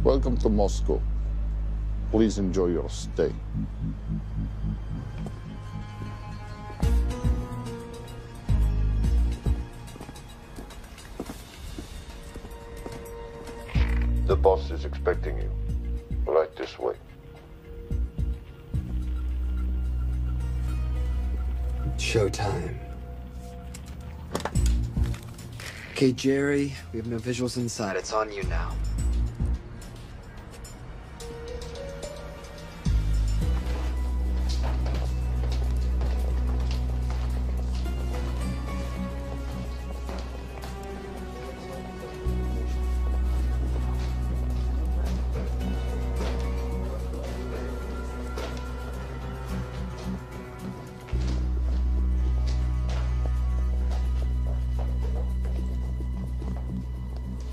Welcome to Moscow. Please enjoy your stay. The boss is expecting you. Right this way. Showtime. Okay, Jerry, we have no visuals inside. It's on you now.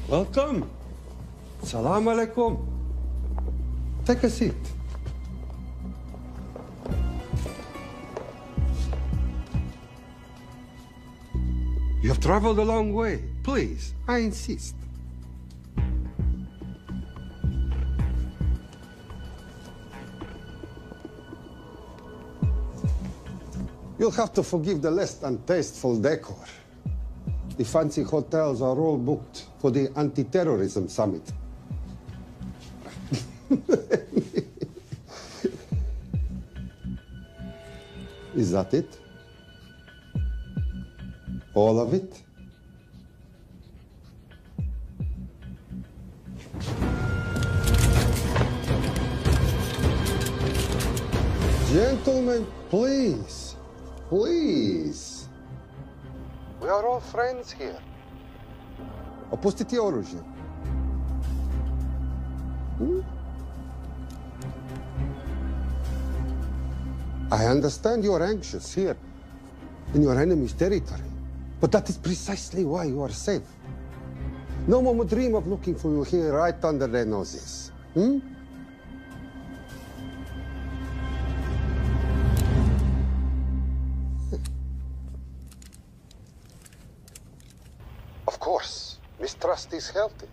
Welcome. Salam alaikum. Take a seat. You have traveled a long way. Please, I insist. You'll have to forgive the less than tasteful decor. The fancy hotels are all booked for the anti-terrorism summit. Is that it? All of it? Gentlemen, please, please. We are all friends here. Опустите оружие. I understand you are anxious here in your enemy's territory, but that is precisely why you are safe. No one would dream of looking for you here right under their noses. Of course, mistrust is healthy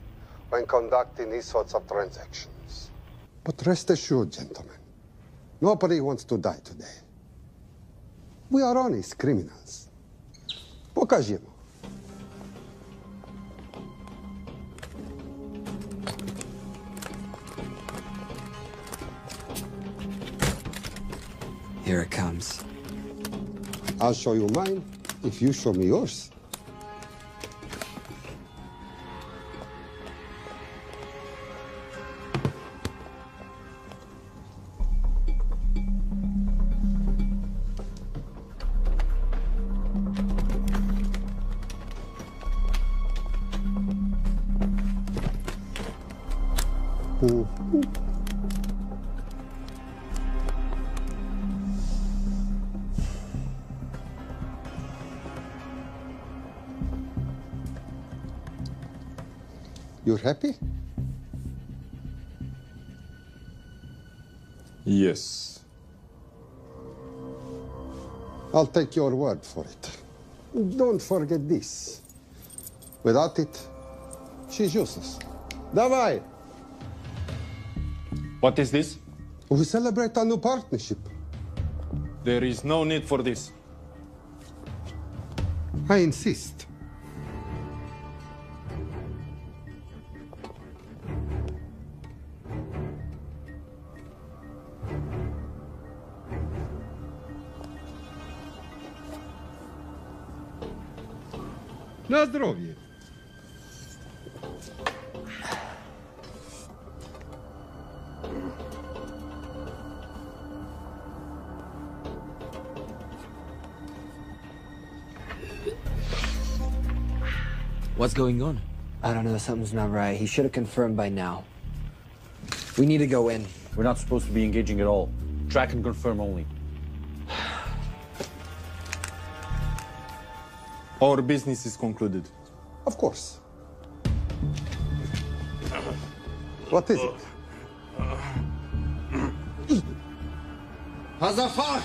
when conducting these sorts of transactions. But rest assured, gentlemen, nobody wants to die today. We are honest criminals. Покажемо. Here it comes. I'll show you mine if you show me yours. You're happy? Yes. I'll take your word for it. Don't forget this. Without it, she's useless. Давай! What is this? We celebrate a new partnership. There is no need for this. I insist. Na zdrowie. What's going on? I don't know. Something's not right. He should have confirmed by now. We need to go in. We're not supposed to be engaging at all. Track and confirm only. Our business is concluded. Of course. What is it? Hazafar!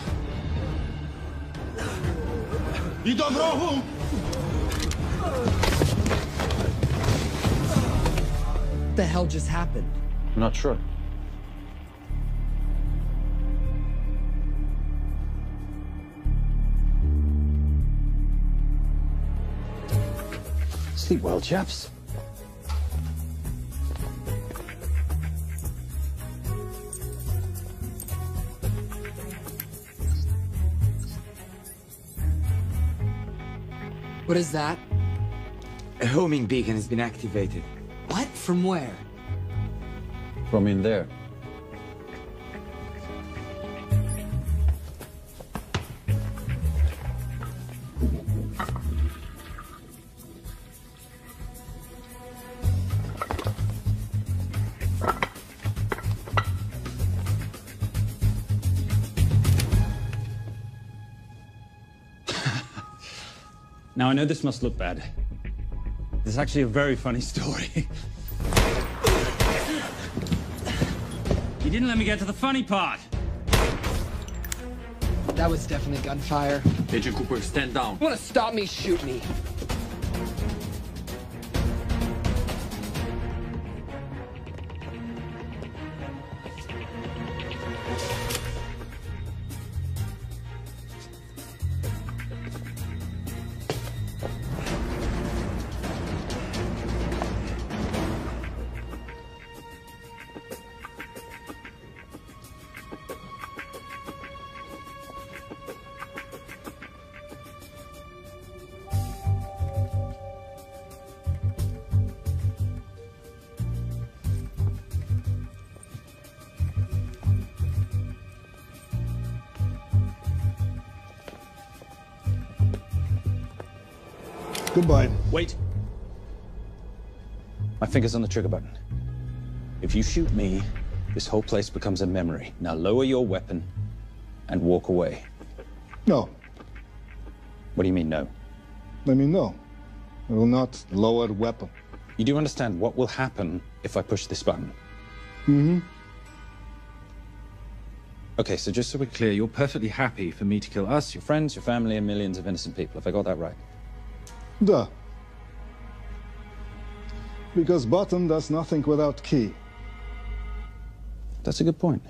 I dobrohu! What the hell just happened? I'm not sure. Sleep well, chaps. What is that? A homing beacon has been activated. What? From where? From in there. Now, I know this must look bad. This is actually a very funny story. You didn't let me get to the funny part. That was definitely gunfire. Agent Cooper, stand down. You wanna stop me, shoot me. Goodbye. Wait. My finger's on the trigger button. If you shoot me, this whole place becomes a memory. Now lower your weapon and walk away. No. What do you mean, no? I mean, no. I will not lower weapon. You do understand what will happen if I push this button? Mm-hmm. Okay, so just so we're clear, you're perfectly happy for me to kill us, your friends, your family, and millions of innocent people. Have I got that right? Duh. Because button does nothing without key. That's a good point.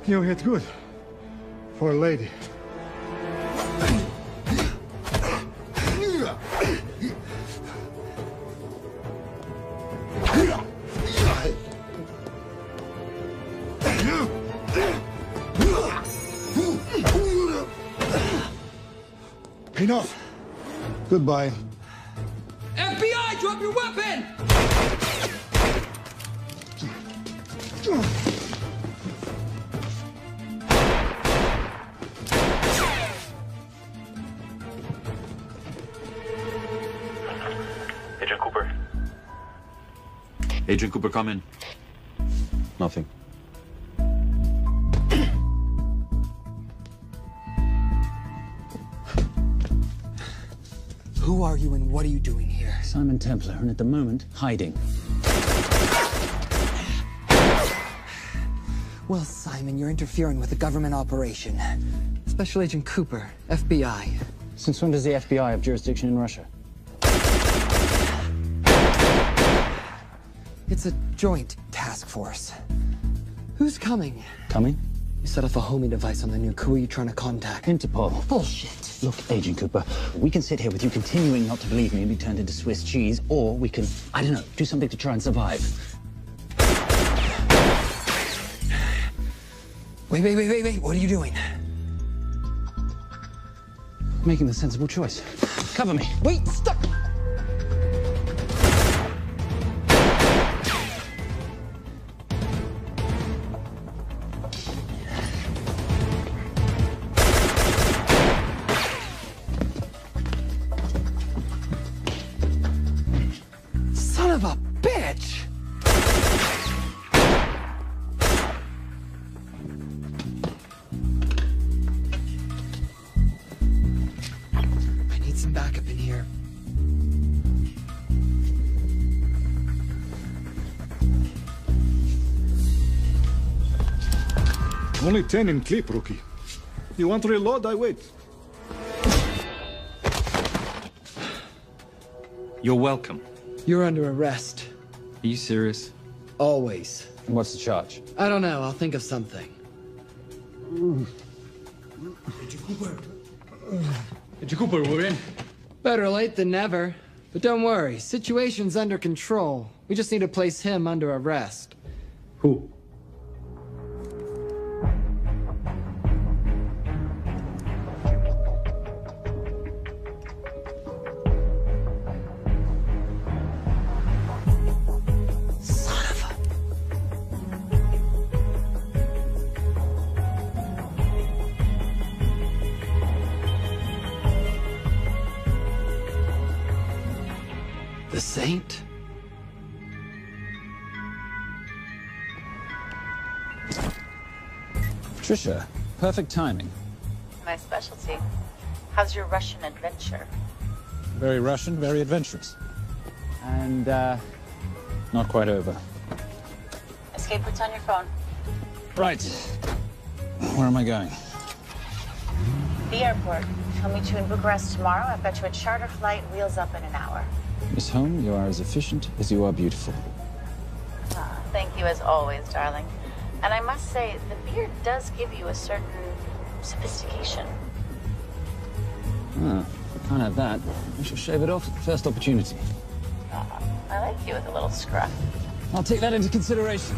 You hit good. For a lady. Enough. Goodbye. FBI, drop your weapon! Agent Cooper. Agent Cooper, come in. Nothing. Who are you and what are you doing here? Simon Templar, and at the moment, hiding. Well, Simon, you're interfering with a government operation. Special Agent Cooper, FBI. Since when does the FBI have jurisdiction in Russia? It's a joint task force. Who's coming? Coming? You set off a homing device on the nuke. Who are you trying to contact? Interpol. Bullshit. Look, Agent Cooper, we can sit here with you continuing not to believe me and be turned into Swiss cheese, or we can, I don't know, do something to try and survive. Wait. What are you doing? Making the sensible choice. Cover me. Wait, stop! Son of a bitch! I need some backup in here. Only 10 in clip, rookie. You want to reload? I wait. You're welcome. You're under arrest. Are you serious? Always. What's the charge? I don't know. I'll think of something. Cooper, we're in. Better late than never. But don't worry. Situation's under control. We just need to place him under arrest. Who? The Saint? Trisha, perfect timing. My specialty. How's your Russian adventure? Very Russian, very adventurous. And, not quite over. Escape routes on your phone. Right. Where am I going? The airport. I'll meet you in Bucharest tomorrow. I've got you a charter flight, wheels up in an hour. Miss Holm, you are as efficient as you are beautiful. Ah, thank you as always, darling. And I must say, the beard does give you a certain sophistication. Ah, if I can't have that, I shall shave it off at the first opportunity. I like you with a little scruff. I'll take that into consideration.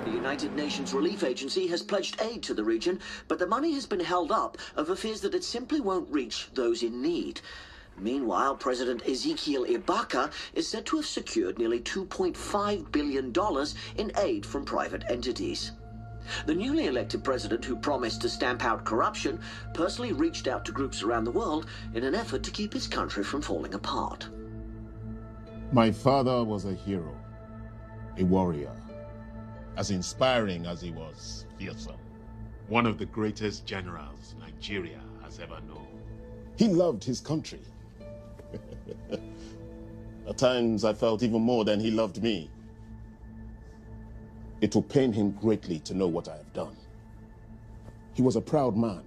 The United Nations Relief Agency has pledged aid to the region, but the money has been held up over fears that it simply won't reach those in need. Meanwhile, President Ezekiel Ibaka is said to have secured nearly $2.5 billion in aid from private entities. The newly elected president, who promised to stamp out corruption, personally reached out to groups around the world in an effort to keep his country from falling apart. My father was a hero, a warrior, as inspiring as he was fearsome. One of the greatest generals Nigeria has ever known. He loved his country. At times I felt even more than he loved me. It will pain him greatly to know what I have done. He was a proud man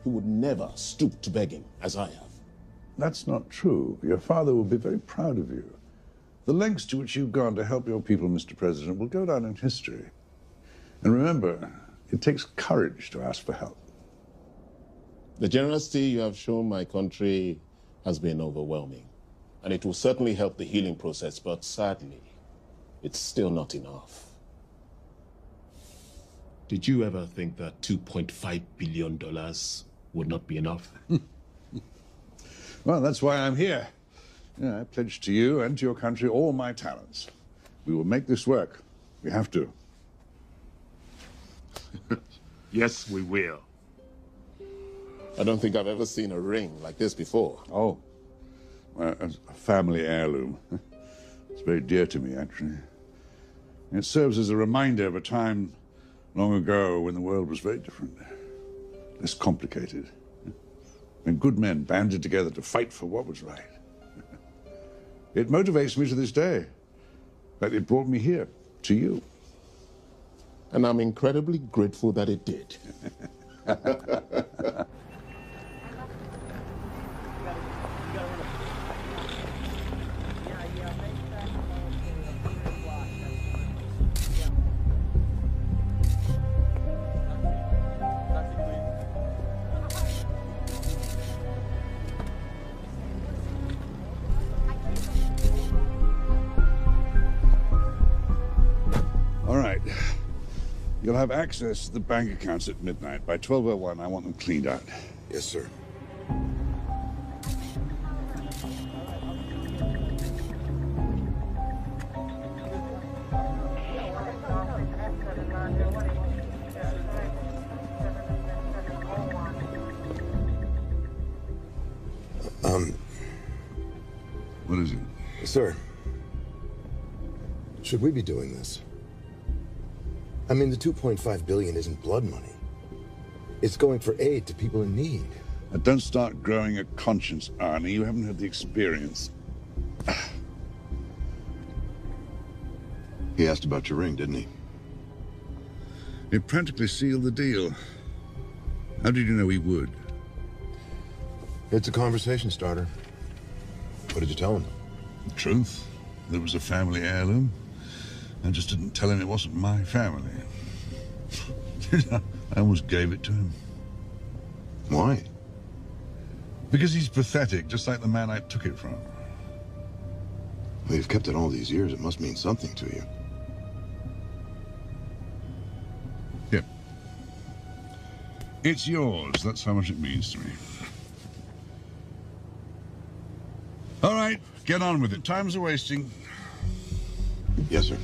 who would never stoop to begging as I have. That's not true. Your father will be very proud of you. The lengths to which you've gone to help your people, Mr. President, will go down in history. And remember, it takes courage to ask for help. The generosity you have shown my country has been overwhelming. And it will certainly help the healing process, but sadly, it's still not enough. Did you ever think that $2.5 billion would not be enough? Well, that's why I'm here. Yeah, I pledge to you and to your country all my talents. We will make this work. We have to. Yes, we will. I don't think I've ever seen a ring like this before. Oh, well, it's a family heirloom. It's very dear to me, actually. It serves as a reminder of a time long ago when the world was very different, less complicated, when good men banded together to fight for what was right. It motivates me to this day, but it brought me here, to you. And I'm incredibly grateful that it did. You'll have access to the bank accounts at midnight. By 12:01, I want them cleaned out. Yes, sir. What is it? Sir, should we be doing this? I mean, the $2.5 billion isn't blood money. It's going for aid to people in need. Now, don't start growing a conscience, Arnie. You haven't had the experience. He asked about your ring, didn't he? It practically sealed the deal. How did you know he would? It's a conversation starter. What did you tell him? The truth. That it was a family heirloom. I just didn't tell him it wasn't my family. I almost gave it to him. Why? Because he's pathetic, just like the man I took it from. Well, you've kept it all these years. It must mean something to you. Yep. It's yours. That's how much it means to me. All right, get on with it. Time's a wasting. Yes, sir.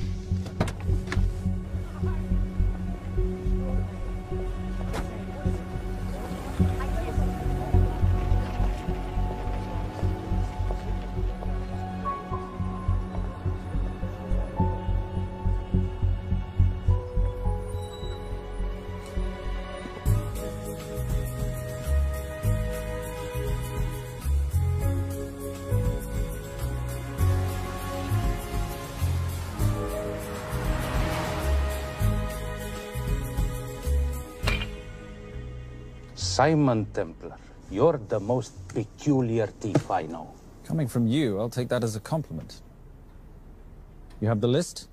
Simon Templar, you're the most peculiar thief I know. Coming from you, I'll take that as a compliment. You have the list?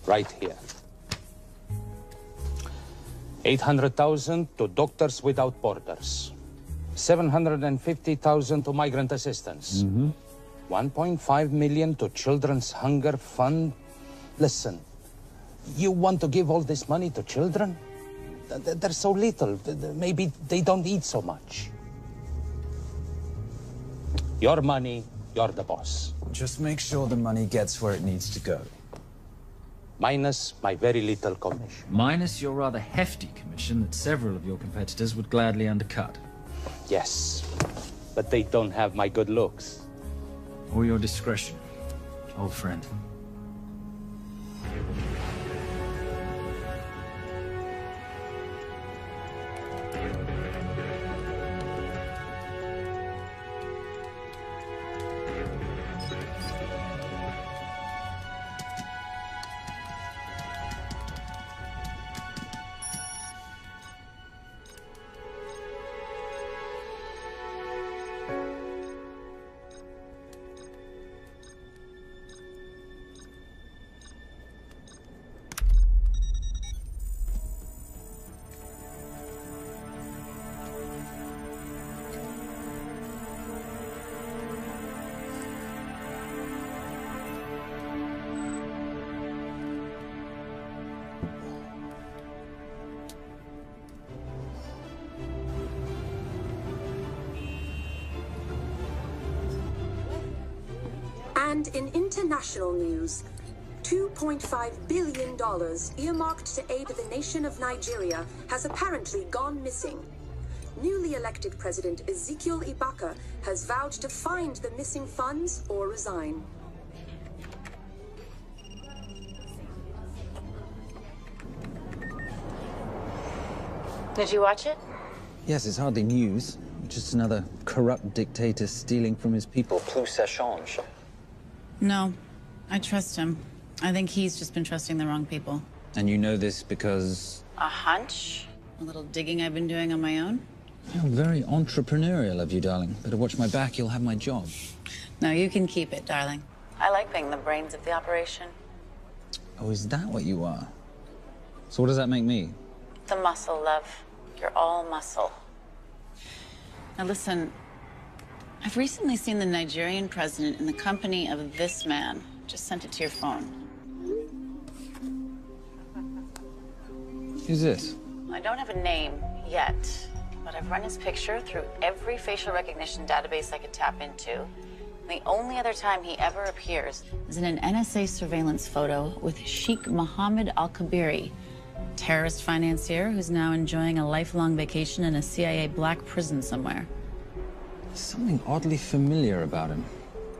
Right here. 800,000 to Doctors Without Borders. 750,000 to migrant assistance. 1.5 million to Children's Hunger Fund. Listen, you want to give all this money to children? They're so little. Maybe they don't eat so much. Your money, you're the boss. Just make sure the money gets where it needs to go. Minus my very little commission. Minus your rather hefty commission that several of your competitors would gladly undercut. Yes, but they don't have my good looks. Or your discretion, old friend. And in international news, $2.5 billion earmarked to aid the nation of Nigeria has apparently gone missing. Newly elected President Ezekiel Ibaka has vowed to find the missing funds or resign. Did you watch it? Yes, it's hardly news. Just another corrupt dictator stealing from his people. Plus ça change. No, I trust him. I think he's just been trusting the wrong people. And you know this because... A hunch? A little digging I've been doing on my own? You're very entrepreneurial of you, darling. Better watch my back, you'll have my job. No, you can keep it, darling. I like being the brains of the operation. Oh, is that what you are? So what does that make me? The muscle, love. You're all muscle. Now listen, I've recently seen the Nigerian president in the company of this man. Just sent it to your phone. Who's this? I don't have a name yet, but I've run his picture through every facial recognition database I could tap into. The only other time he ever appears is in an NSA surveillance photo with Sheikh Mohammed al-Kabiri, terrorist financier who's now enjoying a lifelong vacation in a CIA black prison somewhere. There's something oddly familiar about him.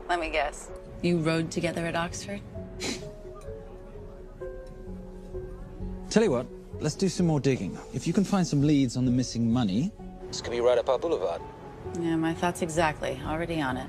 Let me guess. You rode together at Oxford? Tell you what, let's do some more digging. If you can find some leads on the missing money, this could be right up our boulevard. Yeah, my thoughts exactly. Already on it.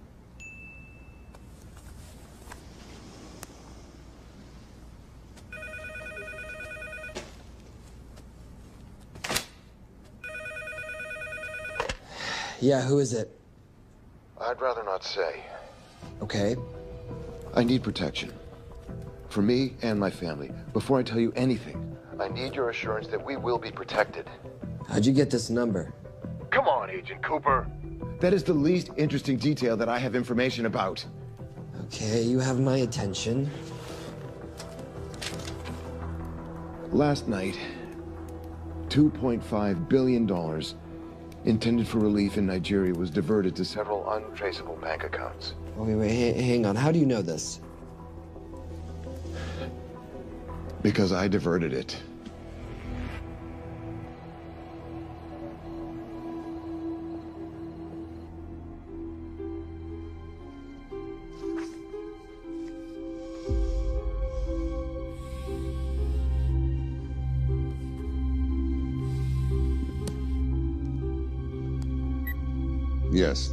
Yeah, who is it? I'd rather not say. Okay. I need protection. For me and my family. Before I tell you anything, I need your assurance that we will be protected. How'd you get this number? Come on, Agent Cooper. That is the least interesting detail that I have information about. Okay, you have my attention. Last night, $2.5 billion intended for relief in Nigeria was diverted to several untraceable bank accounts. Wait, hang on. How do you know this? Because I diverted it. Yes.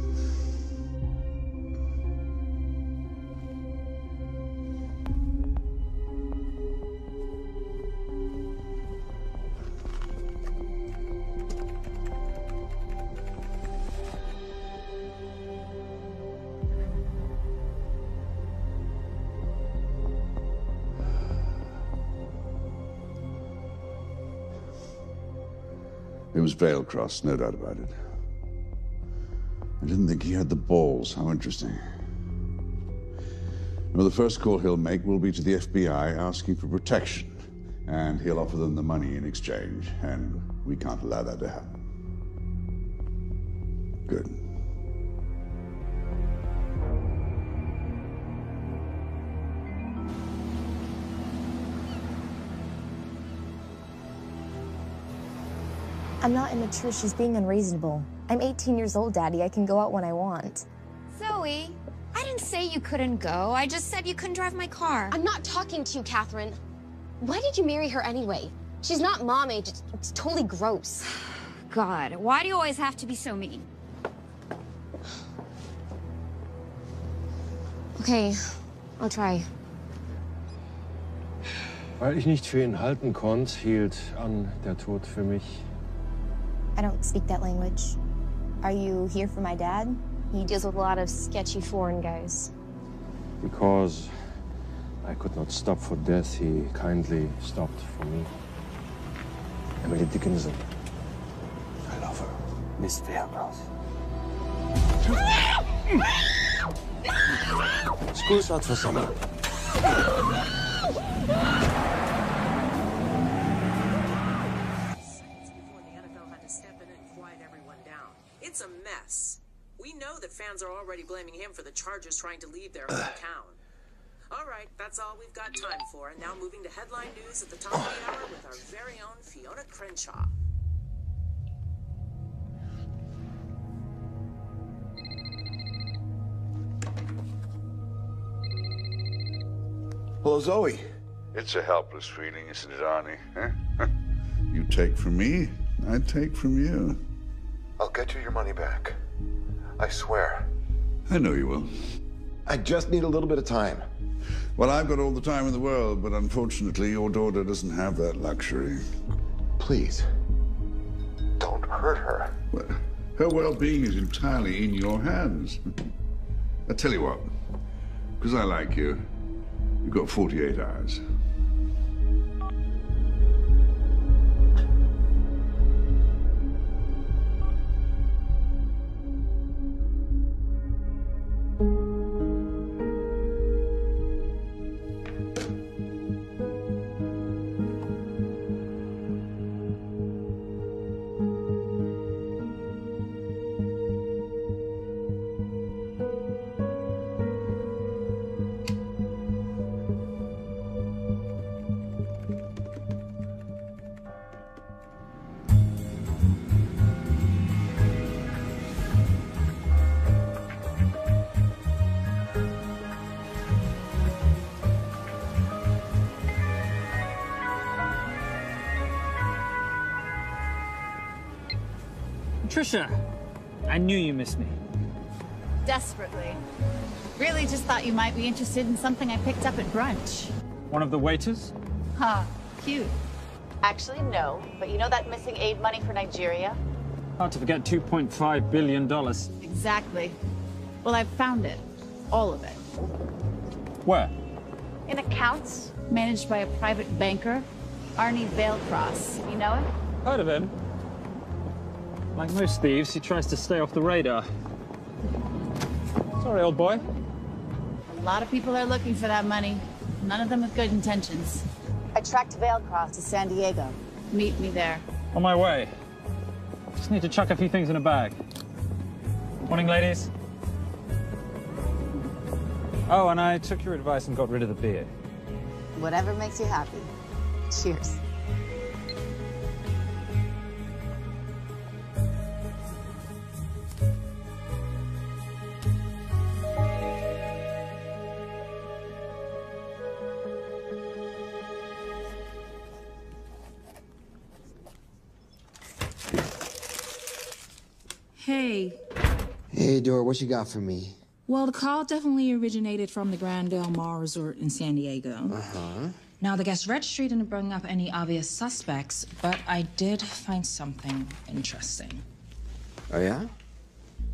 It was veil crossed, no doubt about it. I didn't think he had the balls. How interesting. Well, the first call he'll make will be to the FBI asking for protection. And he'll offer them the money in exchange. And we can't allow that to happen. Good. I'm not immature. She's being unreasonable. I'm 18 years old, Daddy. I can go out when I want. Zoe, I didn't say you couldn't go. I just said you couldn't drive my car. I'm not talking to you, Catherine. Why did you marry her anyway? She's not mom age. It's totally gross. God, why do you always have to be so mean? Okay, I'll try. Weil ich nicht für ihn halten konnte, hielt an der Tod für mich. I don't speak that language. Are you here for my dad? He deals with a lot of sketchy foreign guys. Because I could not stop for death, he kindly stopped for me. Emily Dickinson. I love her. Miss Fairmouth. School's out for summer. It's a mess. We know that fans are already blaming him for the Chargers trying to leave their hometown. All right, that's all we've got time for. And now moving to headline news at the top of the hour with our very own Fiona Crenshaw. Hello, Zoe. It's a helpless feeling, isn't it, Arnie? Huh? You take from me, I take from you. I'll get you your money back. I swear. I know you will. I just need a little bit of time. Well, I've got all the time in the world, but unfortunately, your daughter doesn't have that luxury. Please, don't hurt her. Well, her well-being is entirely in your hands. I tell you what, because I like you, you've got 48 hours. Trisha, I knew you missed me. Desperately. Really just thought you might be interested in something I picked up at brunch. One of the waiters? Huh, cute. Actually, no. But you know that missing aid money for Nigeria? Hard to forget $2.5 billion. Exactly. Well, I've found it. All of it. Where? In accounts managed by a private banker, Arnie Veilcross. You know him? Heard of him. Like most thieves, he tries to stay off the radar. Sorry, old boy. A lot of people are looking for that money. None of them with good intentions. I tracked Veilcross to San Diego. Meet me there. On my way. Just need to chuck a few things in a bag. Morning, ladies. Oh, and I took your advice and got rid of the beer. Whatever makes you happy. Cheers. Hey. Hey, Dora, what you got for me? Well, the call definitely originated from the Grand Del Mar Resort in San Diego. Uh-huh. Now, the guest registry didn't bring up any obvious suspects, but I did find something interesting. Oh, yeah?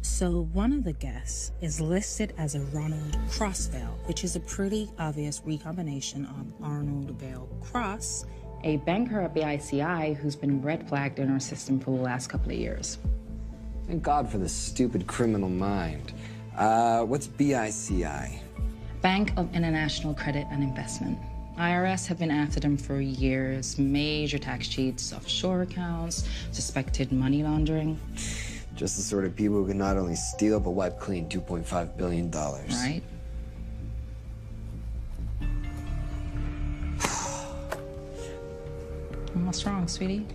So one of the guests is listed as a Ronald Crossvale, which is a pretty obvious recombination of Arnold Vale Cross, a banker at BICI who's been red flagged in our system for the last couple of years. Thank God for the stupid criminal mind. What's BICI? Bank of International Credit and Investment. IRS have been after them for years. Major tax cheats, offshore accounts, suspected money laundering. Just the sort of people who can not only steal, but wipe clean $2.5 billion. Right? What's wrong, sweetie?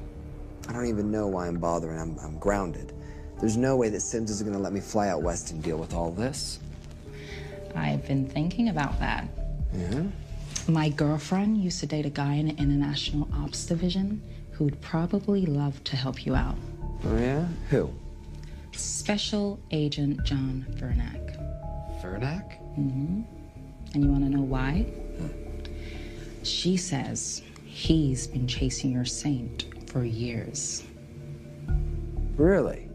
I don't even know why I'm bothering. I'm grounded. There's no way that Sims is gonna let me fly out west and deal with all this. I've been thinking about that. Yeah? My girlfriend used to date a guy in the International Ops Division who'd probably love to help you out. Oh, yeah? Who? Special Agent John Vernack. Vernack? Mm-hmm. And you want to know why? She says he's been chasing your saint for years. Really?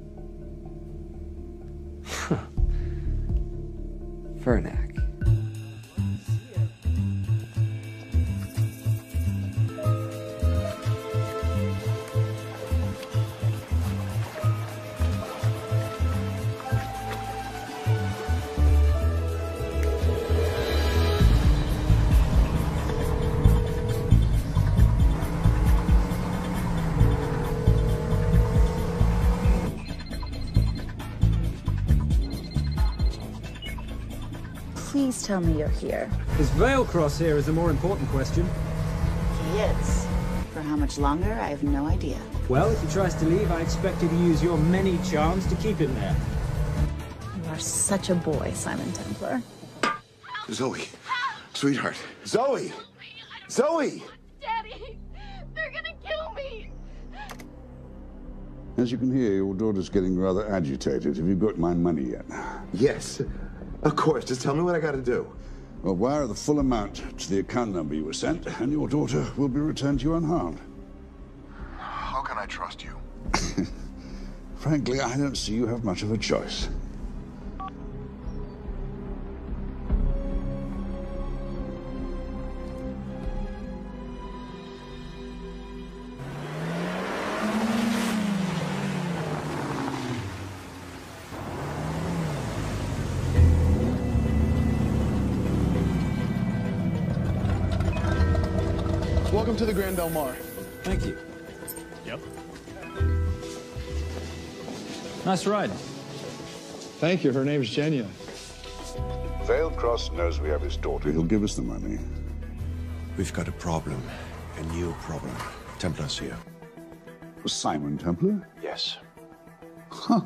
Huh. Vernack. Please tell me you're here. Is Veilcross here is the more important question. He is. For how much longer, I have no idea. Well, if he tries to leave, I expect you to use your many charms to keep him there. You are such a boy, Simon Templar. Zoe. Sweetheart. Zoe! Zoe! Daddy, they're gonna kill me. As you can hear, your daughter's getting rather agitated. Have you got my money yet? Yes. Of course. Just tell me what I gotta do. Well, wire the full amount to the account number you were sent, and your daughter will be returned to you unharmed. How can I trust you? Frankly, I don't see you have much of a choice. Welcome to the Grand Del Mar. Thank you. Yep. Nice ride. Thank you. Her name's Genya. Veilcross knows we have his daughter. He'll give us the money. We've got a problem. A new problem. Templar's here. Simon Templar? Yes. Huh.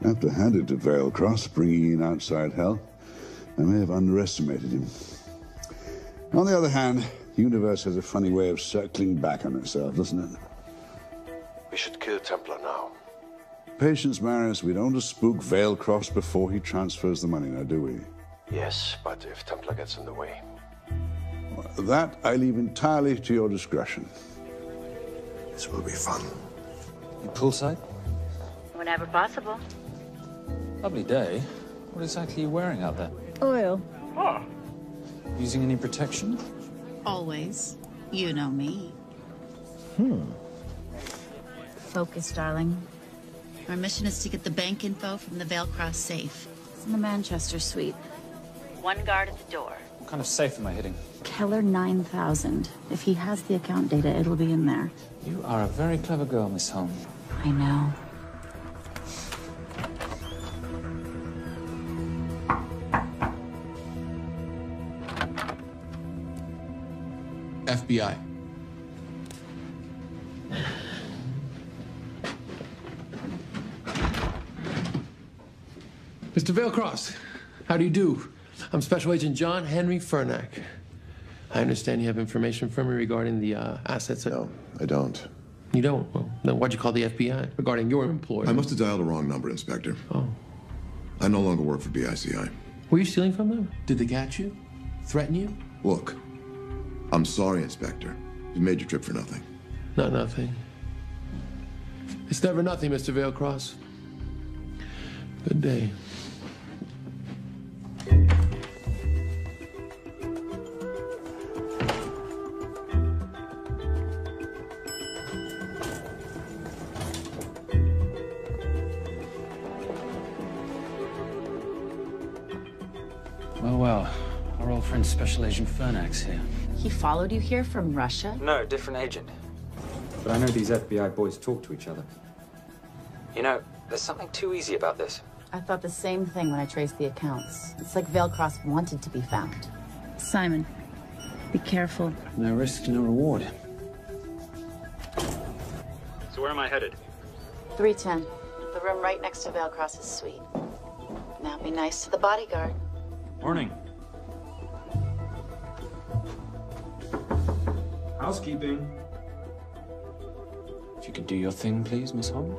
I have to hand it to Veilcross, bringing in outside help. I may have underestimated him. On the other hand, the universe has a funny way of circling back on itself, doesn't it? We should kill Templar now. Patience, Marius. We don't want to spook Veilcross before he transfers the money, now, do we? Yes, but if Templar gets in the way... That I leave entirely to your discretion. This will be fun. You poolside? Whenever possible. Lovely day. What exactly are you wearing out there? Oil. Using any protection? Always. You know me. Focus, darling. Our mission is to get the bank info from the Vale Cross safe. It's in the Manchester suite. One guard at the door. What kind of safe am I hitting? Keller 9000. If he has the account data, it'll be in there. You are a very clever girl, Miss Holm. I know. FBI. Mr. Vailcross, how do you do? I'm Special Agent John Henry Furnack. I understand you have information from me regarding the assets. No, I don't. You don't? Well, then why'd you call the FBI regarding your employer? I must have dialed the wrong number, Inspector. Oh. I no longer work for BICI. Were you stealing from them? Did they catch you? Threaten you? Look, I'm sorry, Inspector. You made your trip for nothing. Not nothing. It's never nothing, Mr. Vailcross. Good day. Well, our old friend Special Agent Furnack's here. He followed you here from Russia? No, different agent. But I know these FBI boys talk to each other. You know, there's something too easy about this. I thought the same thing when I traced the accounts. It's like Vailcross wanted to be found. Simon, be careful. No risk, no reward. So where am I headed? 310. The room right next to Vailcross's suite. Now be nice to the bodyguard. Morning. Housekeeping. If you could do your thing, please, Miss Holm.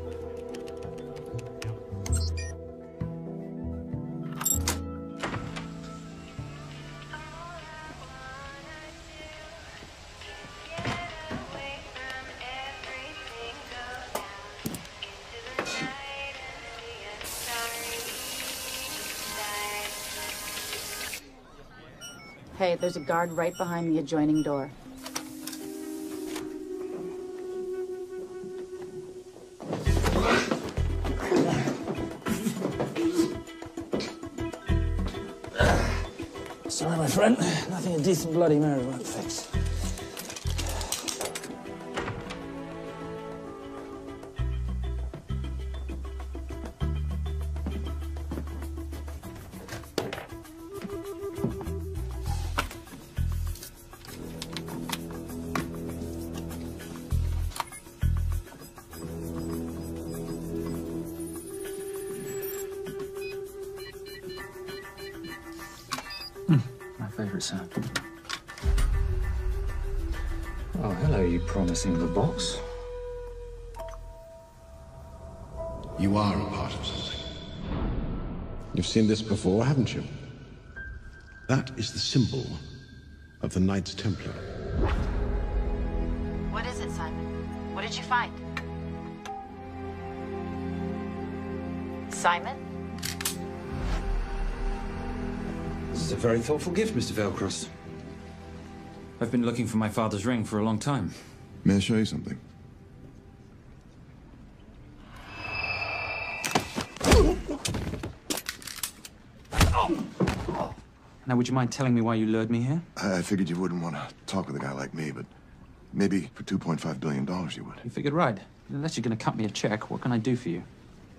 Hey, there's a guard right behind the adjoining door. Sorry, my friend. Nothing a decent Bloody Mary won't fix. My favorite sound. Oh, hello, you promising the box. You are a part of something. You've seen this before, haven't you? That is the symbol of the Knights Templar. What is it, Simon? What did you find? Simon? This is a very thoughtful gift, Mr. Vailcross. I've been looking for my father's ring for a long time. May I show you something? Now, would you mind telling me why you lured me here? I figured you wouldn't want to talk with a guy like me, but maybe for $2.5 billion you would. You figured right. Unless you're going to cut me a check, what can I do for you?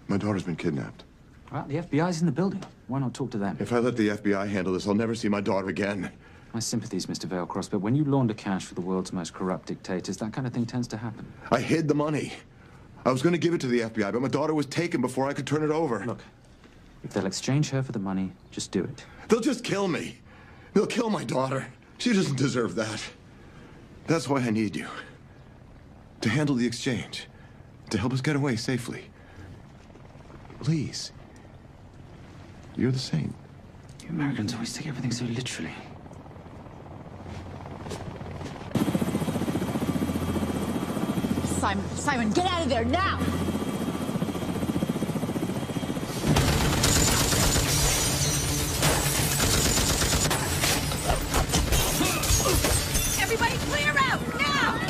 My daughter's been kidnapped. Well, the FBI's in the building. Why not talk to them? If I let the FBI handle this, I'll never see my daughter again. My sympathies, Mr. Vailcross, but when you launder cash for the world's most corrupt dictators, that kind of thing tends to happen. I hid the money. I was going to give it to the FBI, but my daughter was taken before I could turn it over. Look, if they'll exchange her for the money, just do it. They'll just kill me. They'll kill my daughter. She doesn't deserve that. That's why I need you. To handle the exchange. To help us get away safely. Please. You're the saint. You Americans always take everything so literally. Simon, get out of there now! Everybody clear out, now!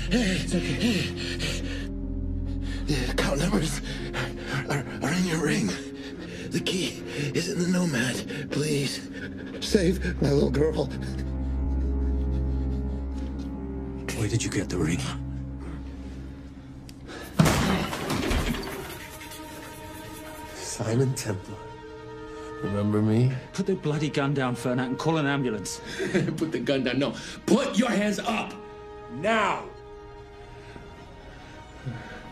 It's okay. The account numbers are in your ring. The key is in the Nomad. Please, save my little girl. Where did you get the ring? Simon Templar. Remember me? Put the bloody gun down, Fernak, and call an ambulance. Put the gun down. No. Put your hands up! Now!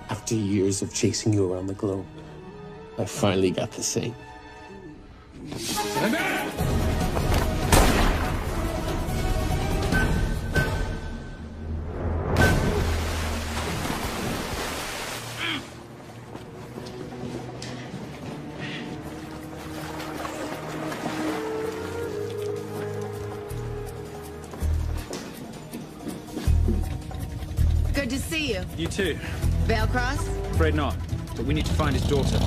After years of chasing you around the globe, I finally got the same. Good to see you. You too. Veil cross? Afraid not, but we need to find his daughter.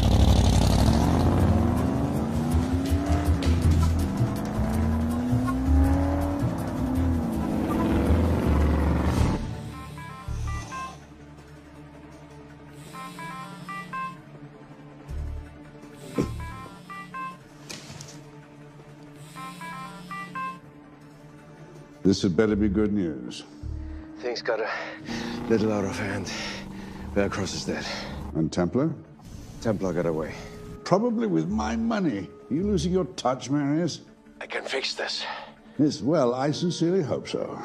This had better be good news. Things got a little out of hand. Bearcross is dead. And Templar? Templar got away. Probably with my money. Are you losing your touch, Marius? I can fix this. Yes, well, I sincerely hope so.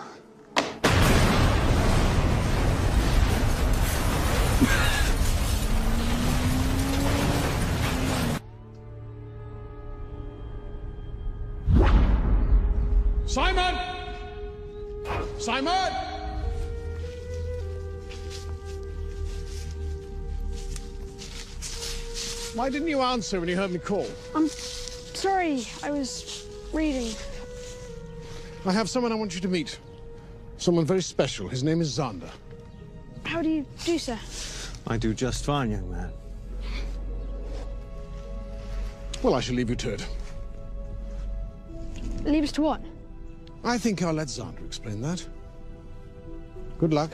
Simon! Simon! Why didn't you answer when you heard me call? I'm sorry, I was reading. I have someone I want you to meet. Someone very special. His name is Zander. How do you do, sir? I do just fine, young man. Well, I shall leave you to it. Leave us to what? I think I'll let Zander explain that. Good luck.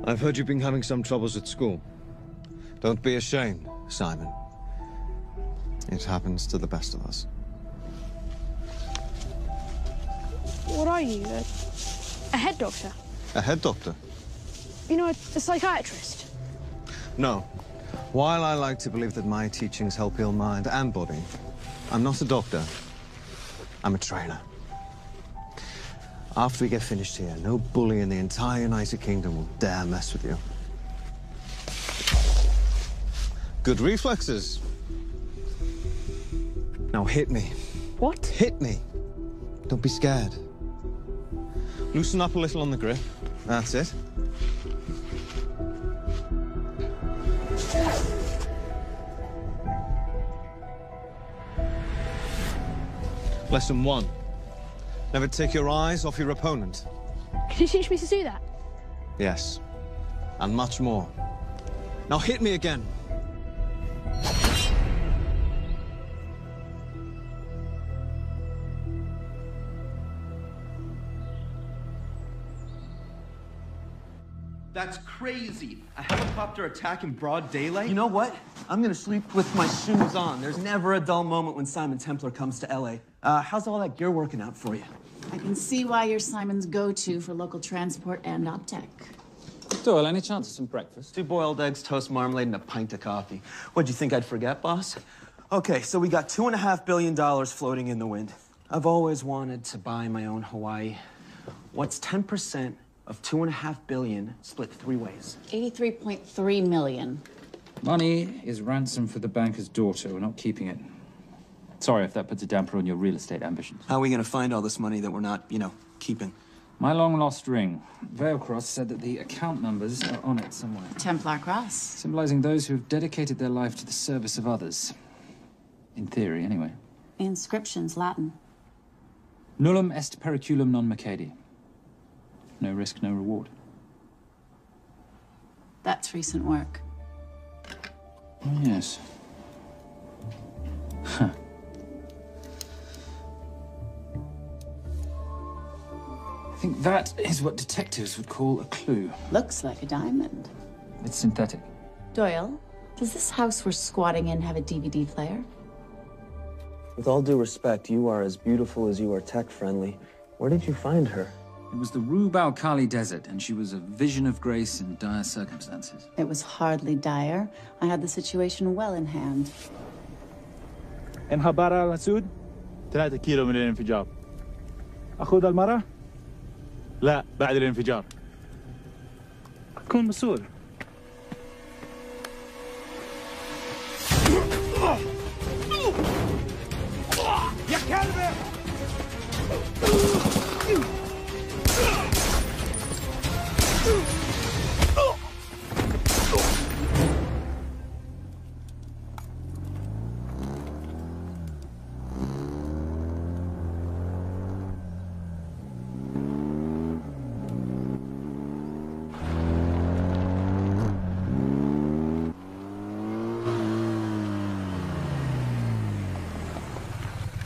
I've heard you've been having some troubles at school. Don't be ashamed, Simon. It happens to the best of us. What are you? A head doctor? A head doctor? You know, a psychiatrist? No. While I like to believe that my teachings help heal mind and body, I'm not a doctor. I'm a trainer. After we get finished here, no bully in the entire United Kingdom will dare mess with you. Good reflexes. Now hit me. What? Hit me. Don't be scared. Loosen up a little on the grip. That's it. Lesson 1. Never take your eyes off your opponent. Can you teach me to do that? Yes. And much more. Now hit me again. That's crazy. A helicopter attack in broad daylight? You know what? I'm gonna sleep with my shoes on. There's never a dull moment when Simon Templar comes to LA. How's all that gear working out for you? I can see why you're Simon's go-to for local transport and OpTech. Doyle, any chance of some breakfast? 2 boiled eggs, toast, marmalade, and a pint of coffee. What'd you think I'd forget, boss? Okay, so we got $2.5 billion floating in the wind. I've always wanted to buy my own Hawaii. What's 10% of $2.5 billion split 3 ways? 83.3 million. Money is ransom for the banker's daughter. We're not keeping it. Sorry if that puts a damper on your real estate ambitions. How are we gonna find all this money that we're not, you know, keeping? My long-lost ring. Veilcross said that the account numbers are on it somewhere. Templar cross. Symbolizing those who have dedicated their life to the service of others. In theory, anyway. Inscription's Latin. Nullum est periculum non mercedi. No risk, no reward. That's recent work. Oh, yes. Huh. I think that is what detectives would call a clue. Looks like a diamond. It's synthetic. Doyle, does this house we're squatting in have a DVD player? With all due respect, you are as beautiful as you are tech-friendly. Where did you find her? It was the Rub al-Khali Desert, and she was a vision of grace in dire circumstances. It was hardly dire. I had the situation well in hand. انها برا مسعود 3 كيلو من الانفجار. أخذ المرة؟ لا بعد الانفجار. كن مسؤول. يا كلب!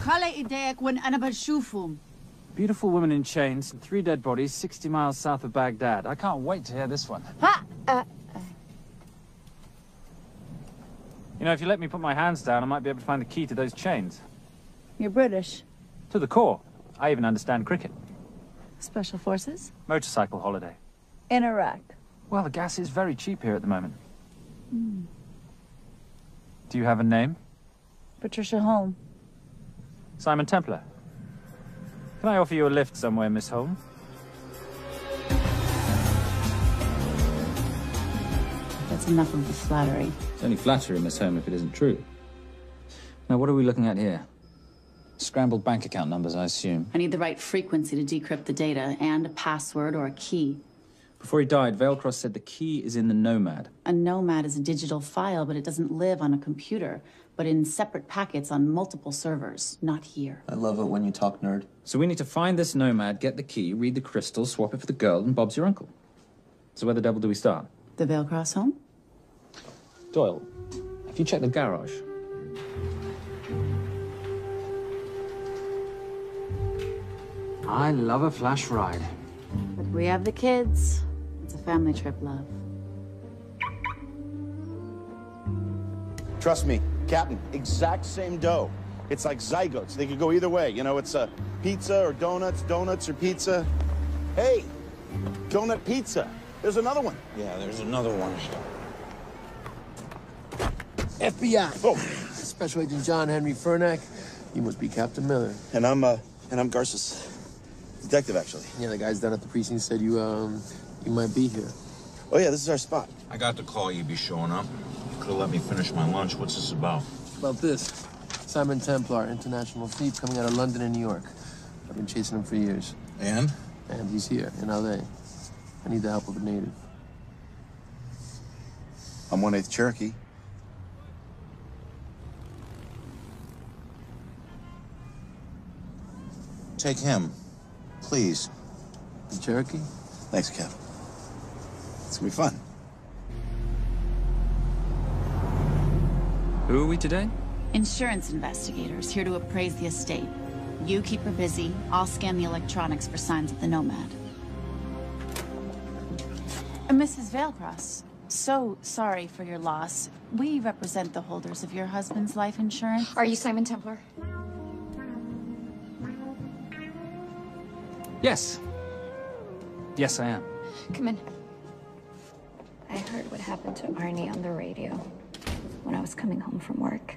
خلي ايديك وين أنا بشوفهم. Beautiful woman in chains and 3 dead bodies 60 miles south of Baghdad. I can't wait to hear this one. You know, if you let me put my hands down, I might be able to find the key to those chains. You're British. To the core. I even understand cricket. Special forces? Motorcycle holiday. In Iraq. Well, the gas is very cheap here at the moment. Do you have a name? Patricia Holm. Simon Templar. Can I offer you a lift somewhere, Miss Holm? That's enough of the flattery. It's only flattery, Miss Holm, if it isn't true. Now, what are we looking at here? Scrambled bank account numbers, I assume. I need the right frequency to decrypt the data and a password or a key. Before he died, Veilcross said the key is in the Nomad. A Nomad is a digital file, but it doesn't live on a computer, but in separate packets on multiple servers, not here. I love it when you talk nerd. So we need to find this Nomad, get the key, read the crystal, swap it for the girl, and Bob's your uncle. So where the devil do we start? The Veilcross home? Doyle, have you checked the garage? I love a flash ride. But we have the kids. It's a family trip, love. Trust me, Captain, exact same dough. It's like zygotes. They could go either way. You know, it's a pizza or donuts, donuts or pizza. Hey, donut pizza. There's another one. Yeah, there's another one. FBI. Oh. Special Agent John Henry Fernack. You must be Captain Miller. And I'm Garces. Detective, actually. Yeah, the guys down at the precinct said you might be here. Oh, yeah, this is our spot. I got the call you'd be showing up. You could have let me finish my lunch. What's this about? About this. Simon Templar, international thief coming out of London and New York. I've been chasing him for years. And? And he's here, in L.A. I need the help of a native. I'm 1/8 Cherokee. Take him, please. The Cherokee? Thanks, Kev. It's gonna be fun. Who are we today? Insurance investigators here to appraise the estate. You keep her busy. I'll scan the electronics for signs of the Nomad. Mrs. Veilcross, so sorry for your loss. We represent the holders of your husband's life insurance. Are you Simon Templar? Yes. Yes, I am. Come in. heard what happened to Arnie on the radio when I was coming home from work.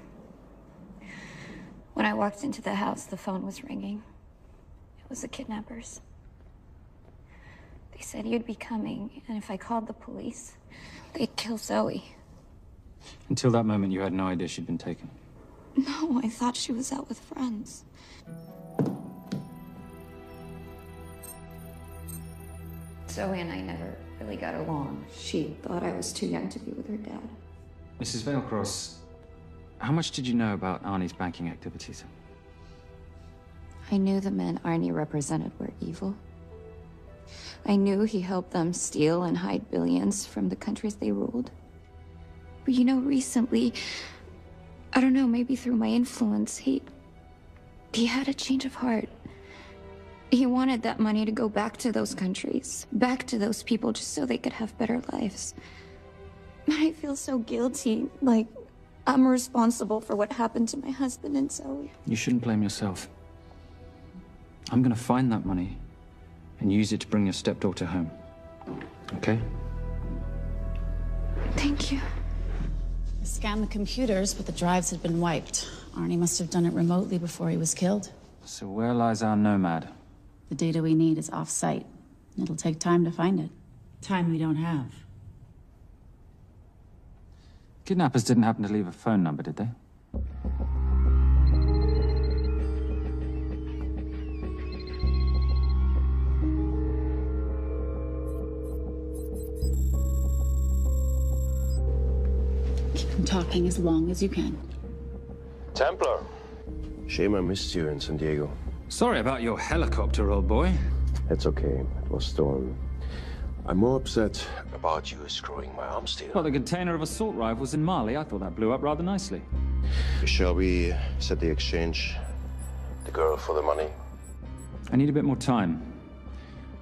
When I walked into the house, the phone was ringing. It was the kidnappers. They said you'd be coming, and if I called the police, they'd kill Zoe. Until that moment, you had no idea she'd been taken. No, I thought she was out with friends. Zoe and I never really got along. She thought I was too young to be with her dad. Mrs. Veilcross, how much did you know about Arnie's banking activities? I knew the men Arnie represented were evil. I knew he helped them steal and hide billions from the countries they ruled. But you know, recently, I don't know, maybe through my influence, he had a change of heart. He wanted that money to go back to those countries, back to those people, just so they could have better lives. But I feel so guilty, like I'm responsible for what happened to my husband and Zoe. You shouldn't blame yourself. I'm gonna find that money and use it to bring your stepdaughter home. Okay? Thank you. I scanned the computers, but the drives had been wiped. Arnie must have done it remotely before he was killed. So where lies our nomad? The data we need is off-site. It'll take time to find it. Time we don't have. Kidnappers didn't happen to leave a phone number, did they? Keep them talking as long as you can. Templar. Shame I missed you in San Diego. Sorry about your helicopter, old boy. It's okay. It was stolen. I'm more upset about you screwing my arms deal. Well, the container of assault rifles in Mali, I thought that blew up rather nicely. Shall we set the exchange? The girl for the money? I need a bit more time.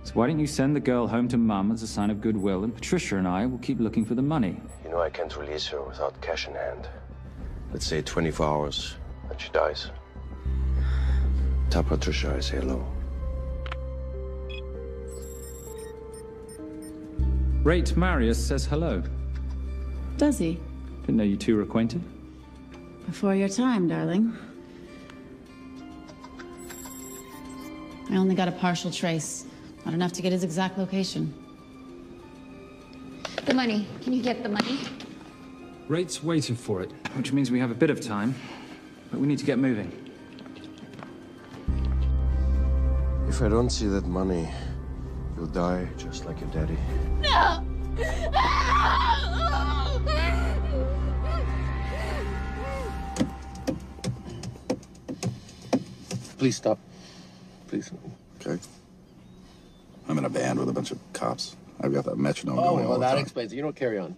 So why don't you send the girl home to Mum as a sign of goodwill, and Patricia and I will keep looking for the money. You know I can't release her without cash in hand. Let's say 24 hours, then she dies. Tell Patricia I say hello. Rate Marius says hello. Does he? Didn't know you two were acquainted. Before your time, darling. I only got a partial trace. Not enough to get his exact location. The money. Can you get the money? Rate's waiting for it, which means we have a bit of time, but we need to get moving. If I don't see that money, you'll die just like your daddy. No! Please stop. Please. Okay. I'm in a band with a bunch of cops. I've got that metronome going all well, the that time. explains it. You don't carry on.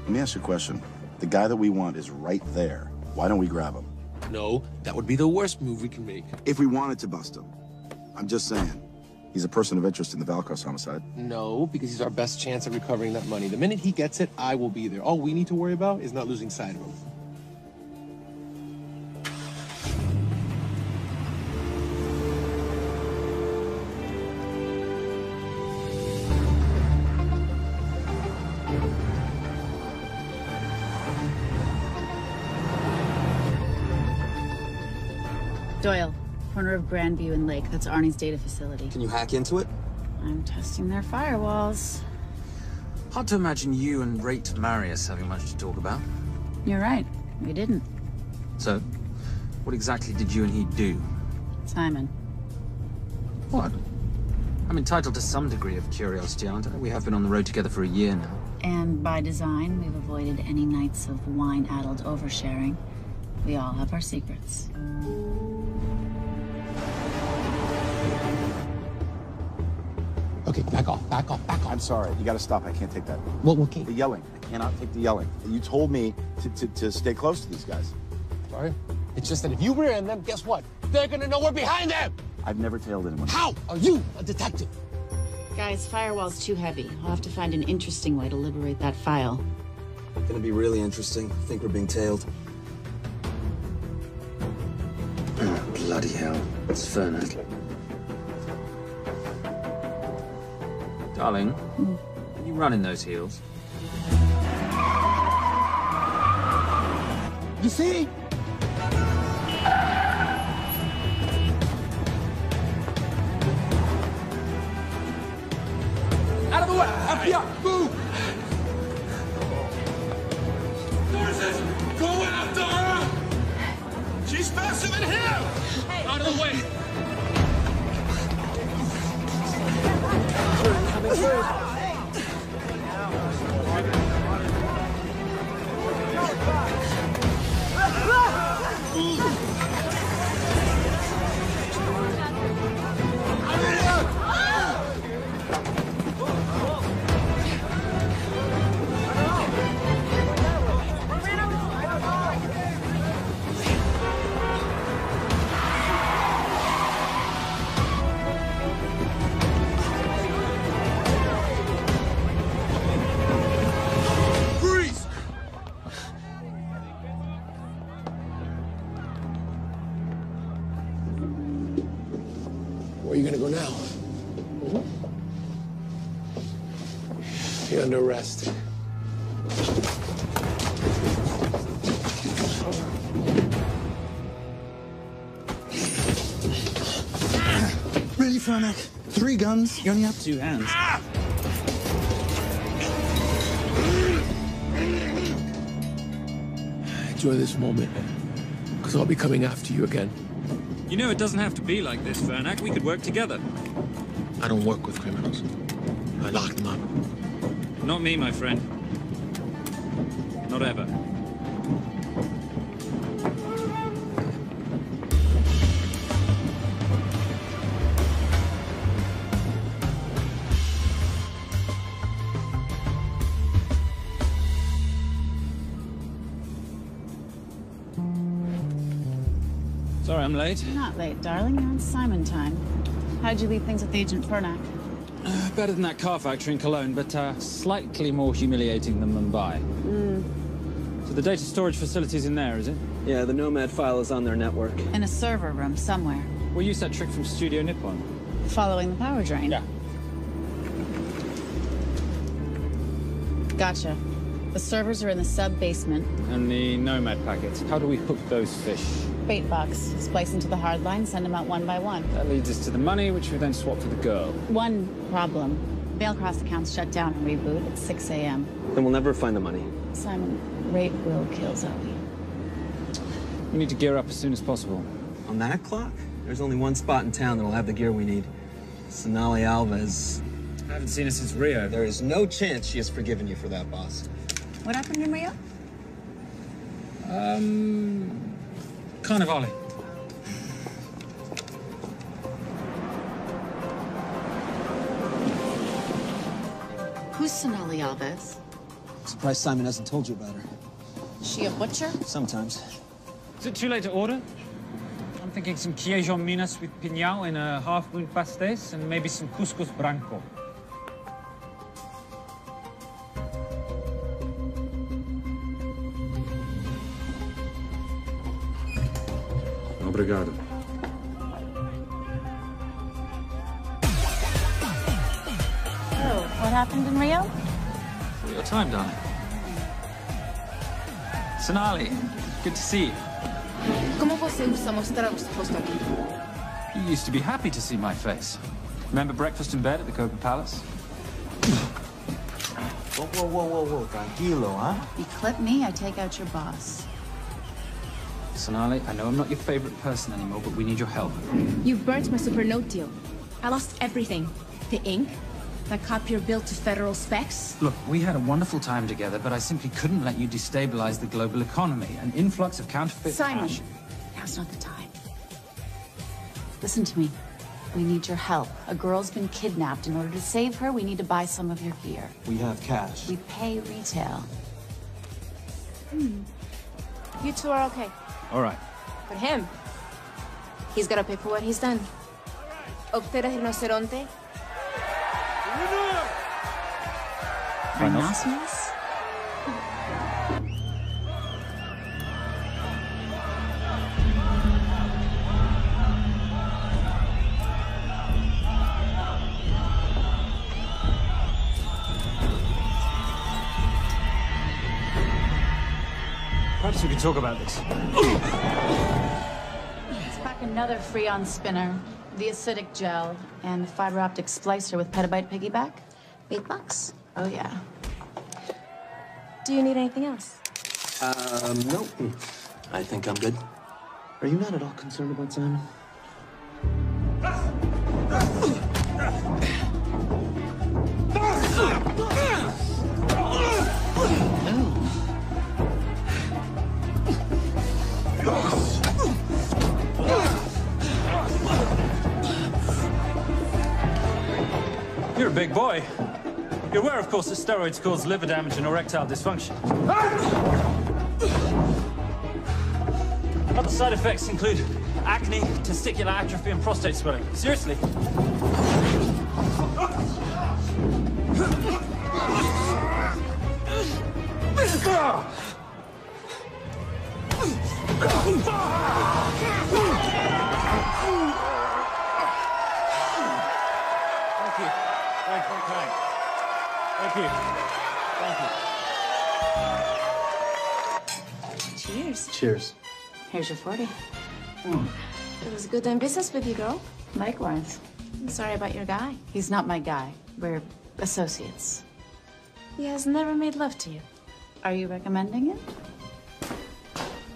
Let me ask you a question. The guy that we want is right there. Why don't we grab him? No, that would be the worst move we can make. If we wanted to bust him. I'm just saying. He's a person of interest in the Veilcross homicide. No, because he's our best chance at recovering that money. The minute he gets it, I will be there. All we need to worry about is not losing sight of him. Doyle, corner of Grandview and Lake. That's Arnie's data facility. Can you hack into it? I'm testing their firewalls. Hard to imagine you and Rate Marius having much to talk about. You're right. We didn't. So, what exactly did you and he do? Simon. What? I'm entitled to some degree of curiosity, aren't I? We have been on the road together for a year now. And by design, we've avoided any nights of wine-addled oversharing. We all have our secrets. Okay, back off, back off, back off. I'm sorry. You gotta stop. I can't take that. Well, okay. The yelling. I cannot take the yelling. You told me to stay close to these guys. Sorry? It's just that if you rear end them, guess what? They're gonna know we're behind them! I've never tailed anyone. How are you a detective? Guys, firewall's too heavy. I'll have to find an interesting way to liberate that file. Gonna be really interesting. I think we're being tailed. Bloody hell. It's Fernet. Darling, can you run in those heels? You see? Out of the way! FBI! Move! Go after her! She's faster than him! Out of the way! Where are you gonna go now? You're under arrest. Really, Fernac? 3 guns? You only have 2 hands. Enjoy this moment, because I'll be coming after you again. You know, it doesn't have to be like this, Fernac. We could work together. I don't work with criminals. I lock them up. Not me, my friend. Not ever. Sorry I'm late. You're not late, darling. You're on Simon time. How'd you leave things with Agent Fernac? Better than that car factory in Cologne, but slightly more humiliating than Mumbai. So the data storage facility's in there, is it? Yeah, the Nomad file is on their network. In a server room somewhere. We'll use that trick from Studio Nippon. Following the power drain? Yeah. Gotcha. The servers are in the sub-basement. And the Nomad packets. How do we hook those fish? Bait box. Splice into the hard line, send them out one by one. That leads us to the money, which we then swap for the girl. One problem. Mailcross accounts shut down and reboot at 6 a.m. Then we'll never find the money. Simon, rape will kill Zoe. We need to gear up as soon as possible. On that clock? There's only one spot in town that'll have the gear we need. Sonali Alves. I haven't seen her since Rio. There is no chance she has forgiven you for that, boss. What happened in Rio? Carnivale. Who's Sonali Alves? Surprised Simon hasn't told you about her. Is she a butcher? Sometimes. Is it too late to order? I'm thinking some queijo minas with piñao in a half-moon pastéis and maybe some couscous branco. Obrigado. Oh, what happened in Rio? For your time, darling. Sonali, good to see you. ¿Cómo você usa mostrar o seu rosto aqui? You used to be happy to see my face. Remember breakfast in bed at the Copa Palace? Whoa. Tranquilo, huh? You clip me, I take out your boss. Sonali, I know I'm not your favorite person anymore, but we need your help. You've burnt my Supernote deal. I lost everything. The ink, that copier built to federal specs. Look, we had a wonderful time together, but I simply couldn't let you destabilize the global economy. An influx of counterfeit Simon, cash. now's not the time. Listen to me. We need your help. A girl's been kidnapped. In order to save her, we need to buy some of your gear. We have cash. We pay retail. You two are okay. All right. But him, he's gotta pay for what he's done. Obter el rinoceronte. Rhinoceros? Perhaps we could talk about this. Let's pack another Freon spinner, the acidic gel, and the fiber optic splicer with petabyte piggyback. $8? Oh, yeah. Do you need anything else? No. I think I'm good. Are you not at all concerned about Simon? You're a big boy. You're aware, of course, that steroids cause liver damage and erectile dysfunction. Other side effects include acne, testicular atrophy, and prostate swelling. Seriously. Thank you. Cheers. Cheers. Here's your 40. It was good doing business with you, girl. Likewise. I'm sorry about your guy. He's not my guy. We're associates. He has never made love to you. Are you recommending it?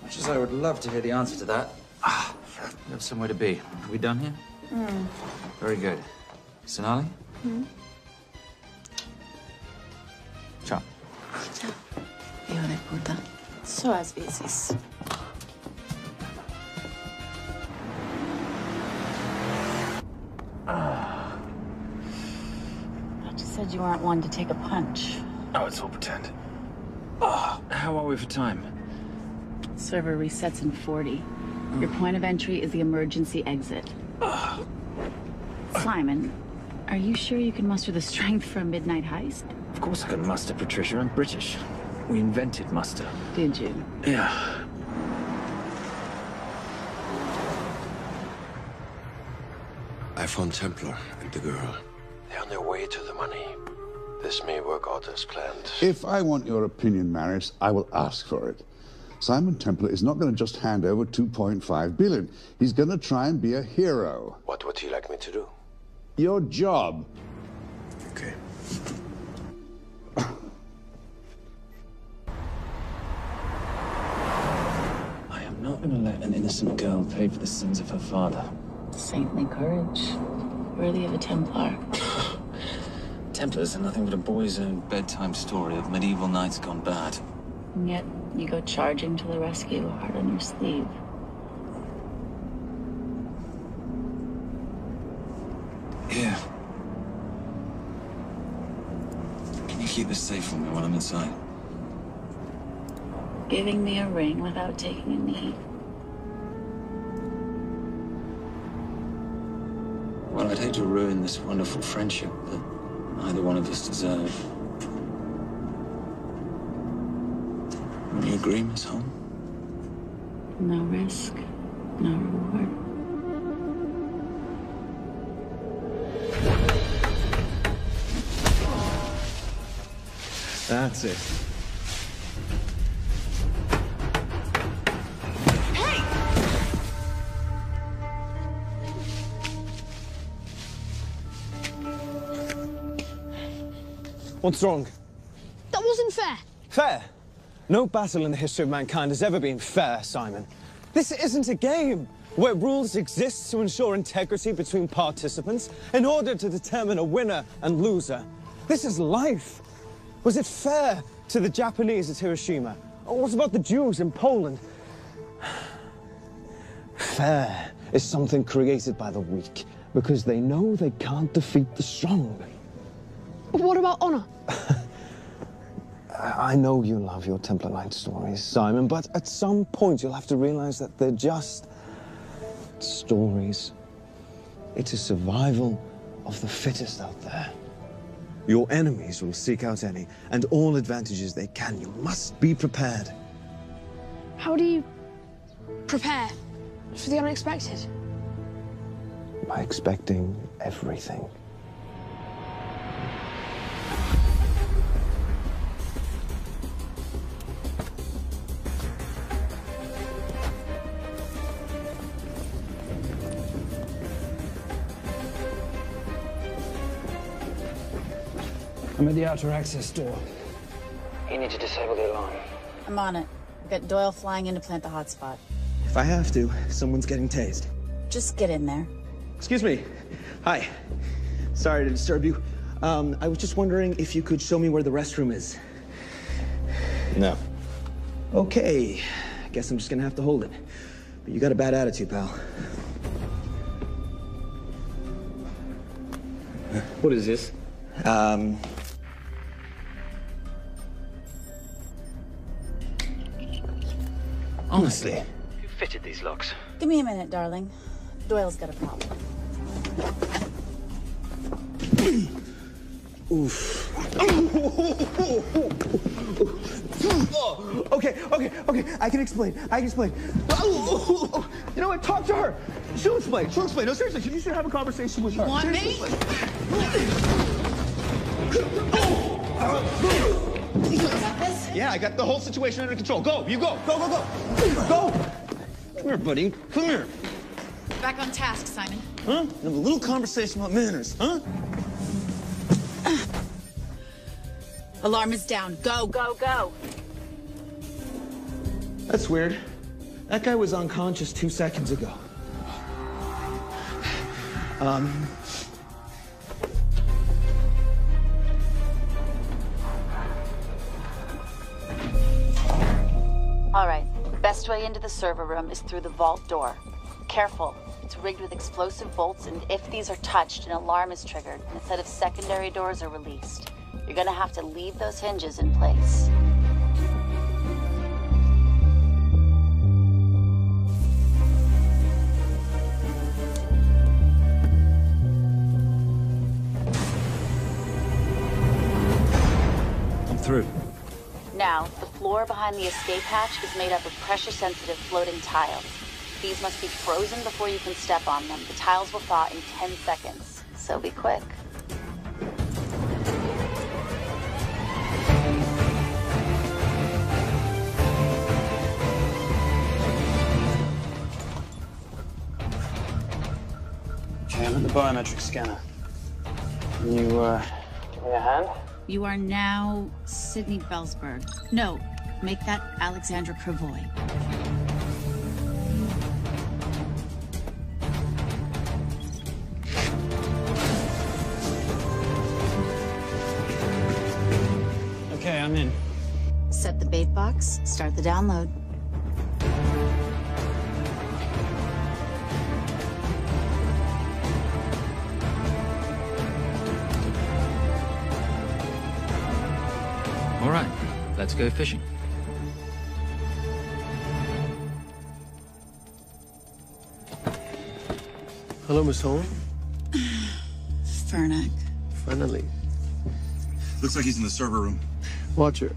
Much as I would love to hear the answer to that, we have somewhere to be. Are we done here? Very good. Sonali? Ciao. Ciao. Hijo de puta. So as veces. You said you weren't one to take a punch. Oh, it's all pretend. How are we for time? Server resets in 40. Your point of entry is the emergency exit. Simon, are you sure you can muster the strength for a midnight heist? Of course I can muster, Patricia. I'm British. We invented muster. Did you? Yeah. I found Templar and the girl. They're on their way to the money. This may work out as planned. If I want your opinion, Maris, I will ask for it. Simon Templar is not going to just hand over 2.5 billion. He's going to try and be a hero. What would he like me to do? Your job. Okay. I am not going to let an innocent girl pay for the sins of her father. Saintly courage. Worthy of a Templar. Templars are nothing but a boy's own bedtime story of medieval knights gone bad. And yet, you go charging to the rescue, heart on your sleeve. Yeah. Can you keep this safe for me while I'm inside? Giving me a ring without taking a knee. Well, I'd hate to ruin this wonderful friendship that neither one of us deserve. Will you agree, Miss Holm? No risk, no reward. That's it. What's wrong? That wasn't fair. Fair? No battle in the history of mankind has ever been fair, Simon. This isn't a game where rules exist to ensure integrity between participants in order to determine a winner and loser. This is life. Was it fair to the Japanese at Hiroshima? Or what about the Jews in Poland? Fair is something created by the weak because they know they can't defeat the strong. But what about honor? I know you love your Templar Knight stories, Simon, but at some point you'll have to realize that they're just stories. It's a survival of the fittest out there. Your enemies will seek out any and all advantages they can. You must be prepared. How do you prepare for the unexpected? By expecting everything. I'm at the outer access door. You need to disable the alarm. I'm on it. I've got Doyle flying in to plant the hotspot. If I have to, someone's getting tased. Just get in there. Excuse me. Hi. Sorry to disturb you. I was just wondering if you could show me where the restroom is. No. Okay. Guess I'm just gonna have to hold it. But you got a bad attitude, pal. What is this? Honestly, who fitted these locks? Give me a minute, darling. Doyle's got a problem. Oof. Okay. I can explain. You know what? Talk to her. She'll explain. No, seriously, you should have a conversation with her. You want me? Yeah, I got the whole situation under control. Go, you go. Go. Come here, buddy. Come here. Back on task, Simon. Huh? Have a little conversation about manners, huh? Alarm is down. Go. That's weird. That guy was unconscious 2 seconds ago. All right. Best way into the server room is through the vault door. Careful. It's rigged with explosive bolts, and if these are touched, an alarm is triggered, and a set of secondary doors are released. You're gonna have to leave those hinges in place. I'm through. Now, the floor behind the escape hatch is made up of pressure-sensitive floating tiles. These must be frozen before you can step on them. The tiles will thaw in 10 seconds, so be quick. Okay, I'm at the biometric scanner. Can you, give me a hand? You are now Sydney Bellsberg. No, make that Alexandra Cravoy. Okay, I'm in. Set the bait box, start the download. All right, let's go fishing. Hello, Miss Holm. Fernack. Finally. Looks like he's in the server room. Watcher,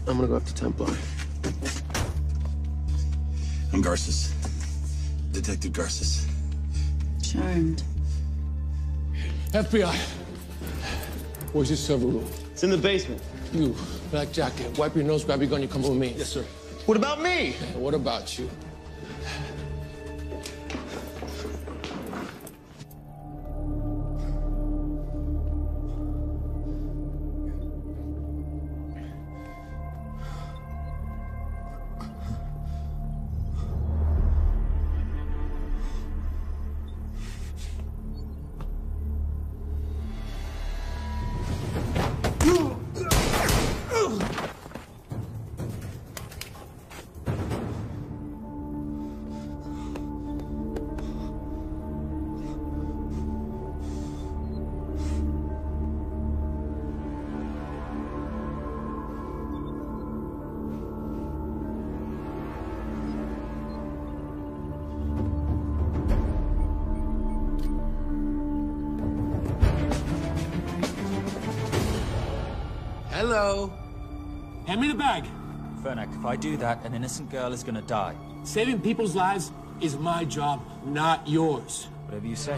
I'm gonna go up to Templar. I'm Garces. Detective Garces. Charmed. FBI. Where's your server room? It's in the basement. You, black jacket, wipe your nose, grab your gun, you come with me. Yes, sir. What about me? And what about you? Hello. Hand me the bag. Fernack, if I do that, an innocent girl is gonna die. Saving people's lives is my job, not yours. Whatever you say.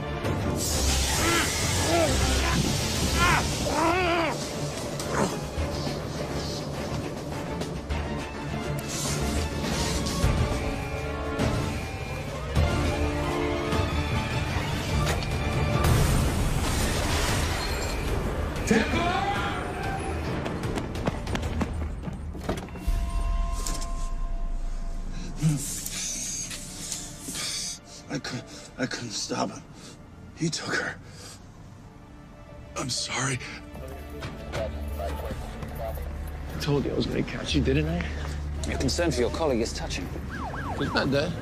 You took her. I'm sorry. I told you I was gonna catch you, didn't I? Your concern for your colleague is touching. He's not dead.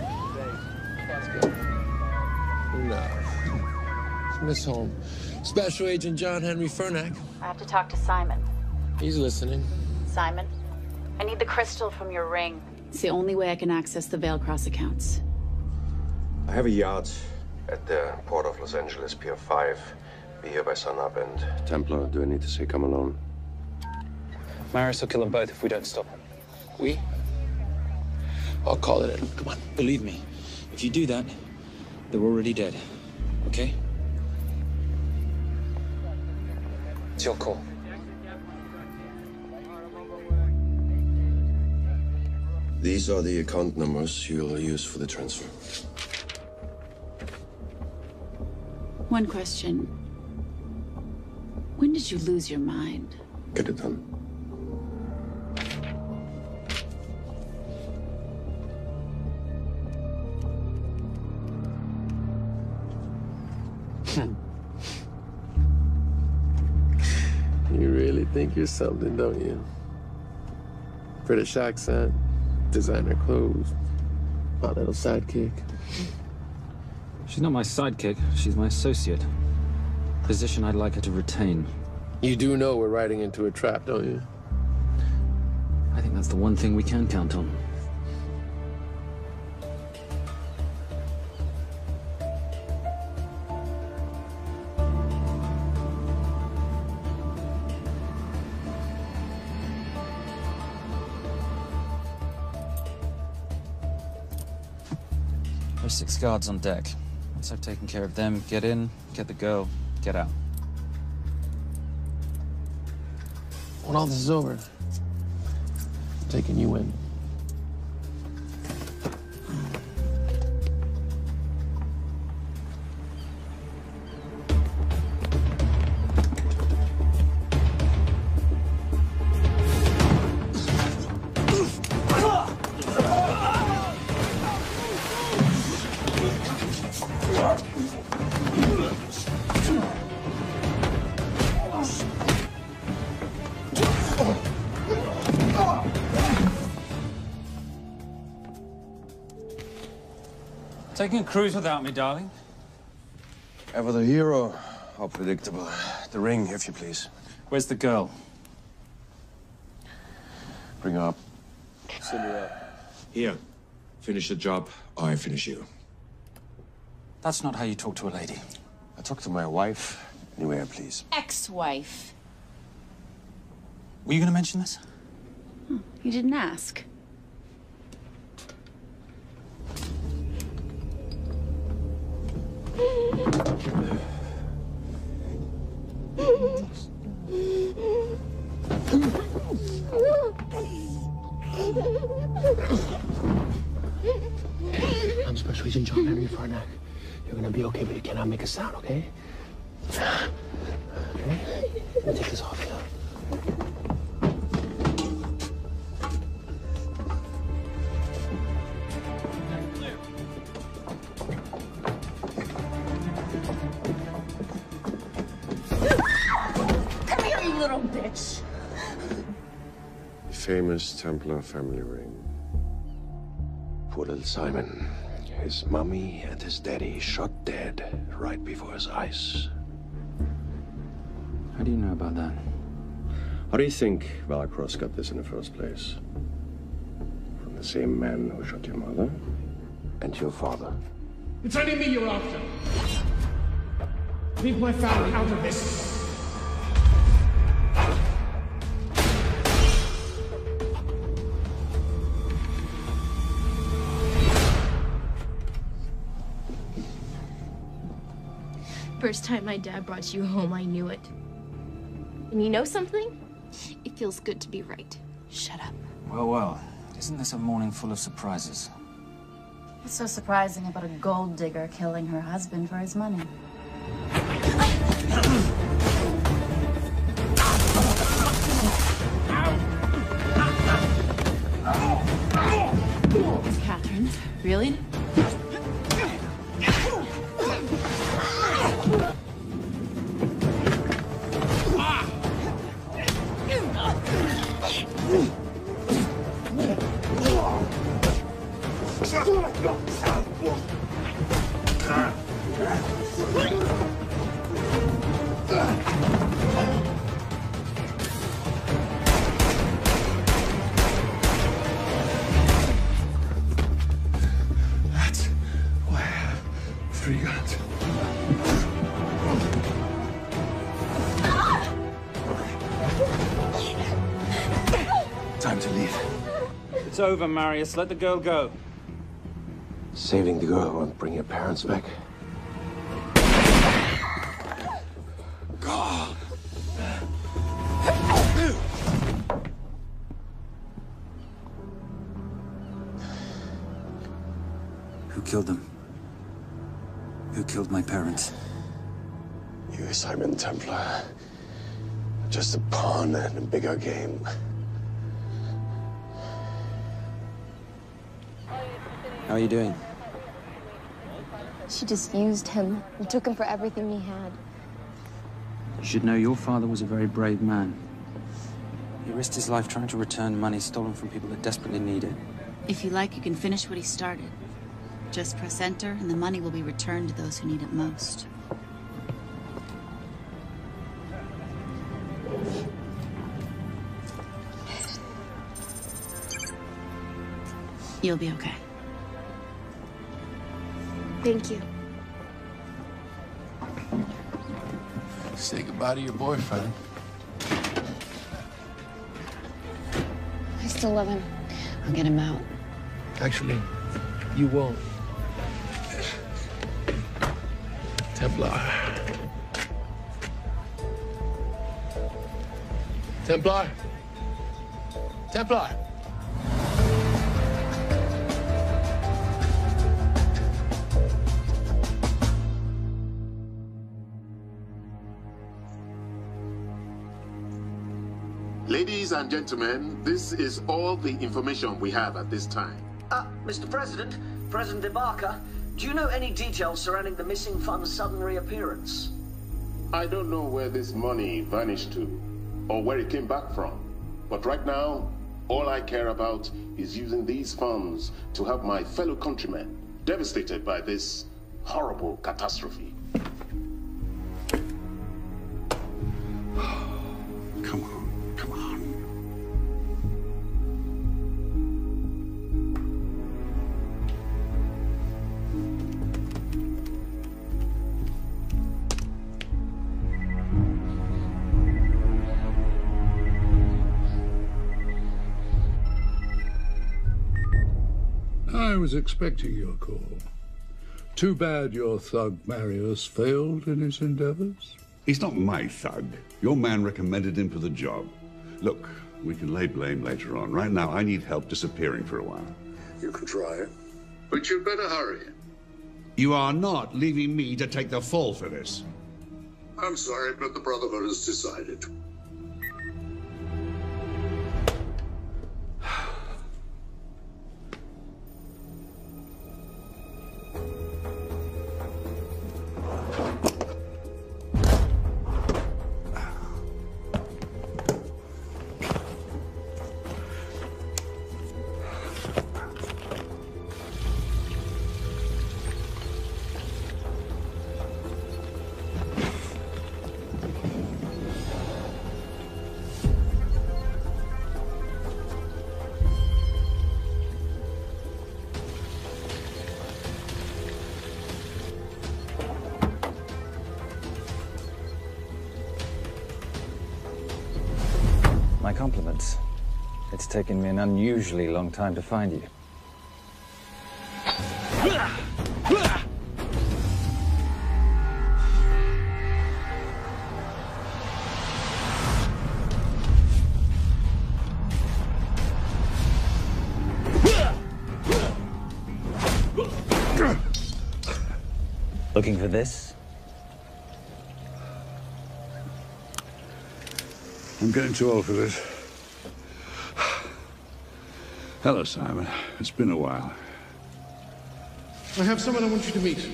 No. It's Miss Holmes. Special Agent John Henry Fernack. I have to talk to Simon. He's listening. Simon, I need the crystal from your ring. It's the only way I can access the Veilcross accounts. I have a yacht at the port of Los Angeles, Pier 5. Be here by sunup, and Templar, do I need to say come alone? Maris will kill them both if we don't stop him. We? I'll call it in. Come on. Believe me, if you do that, they're already dead. Okay? It's your call. These are the account numbers you'll use for the transfer. One question. When did you lose your mind? Get it done. You really think you're something, don't you? British accent, designer clothes, my little sidekick. She's not my sidekick. She's my associate. Position I'd like her to retain. You do know we're riding into a trap, don't you? I think that's the one thing we can count on. There's 6 guards on deck. Once I've taken care of them, get in, get the girl, get out. When all this is over, I'm taking you in. Taking a cruise without me, darling? Ever the hero? How predictable. The ring, if you please. Where's the girl? Bring her up. Send her up. Here. Finish the job, or I finish you. That's not how you talk to a lady. I talk to my wife anywhere, please. Ex-wife. Were you going to mention this? You didn't ask. I'm Special Agent John Henry Fernack. You're gonna be okay, but you cannot make a sound, okay? Okay? Let me take this off now. Come here, you little bitch. Famous Templar family ring. Poor little Simon. His mommy and his daddy shot dead right before his eyes. How do you know about that? How do you think Veilcross got this in the first place? From the same man who shot your mother and your father. It's only me you're after. Leave my family out of this. First time my dad brought you home, I knew it. And you know something? It feels good to be right. Shut up. Well, well, isn't this a morning full of surprises? What's so surprising about a gold digger killing her husband for his money? Catherine, really? That's why I have 3 guns. Time to leave. It's over, Marius. Let the girl go. Saving the girl won't bring your parents back. God. Who killed them? Who killed my parents? You, Simon Templar. Just a pawn in a bigger game. How are you doing? She just used him and took him for everything he had. You should know your father was a very brave man. He risked his life trying to return money stolen from people that desperately need it. If you like, you can finish what he started. Just press enter, and the money will be returned to those who need it most. You'll be okay. Thank you. Say goodbye to your boyfriend. I still love him. I'll get him out. Actually, you won't. Templar. Templar. Templar. Ladies and gentlemen, this is all the information we have at this time. Mr. President, President Ibaka, do you know any details surrounding the missing fund's sudden reappearance? I don't know where this money vanished to, or where it came back from. But right now, all I care about is using these funds to help my fellow countrymen devastated by this horrible catastrophe. Come on, come on. I was expecting your call. Too bad your thug Marius failed in his endeavors. He's not my thug. Your man recommended him for the job. Look, we can lay blame later on. Right now, I need help disappearing for a while. You can try it. But you'd better hurry. You are not leaving me to take the fall for this. I'm sorry, but the Brotherhood has decided. My compliments. It's taken me an unusually long time to find you. Looking for this? I'm getting too old for this. Hello, Simon. It's been a while. I have someone I want you to meet.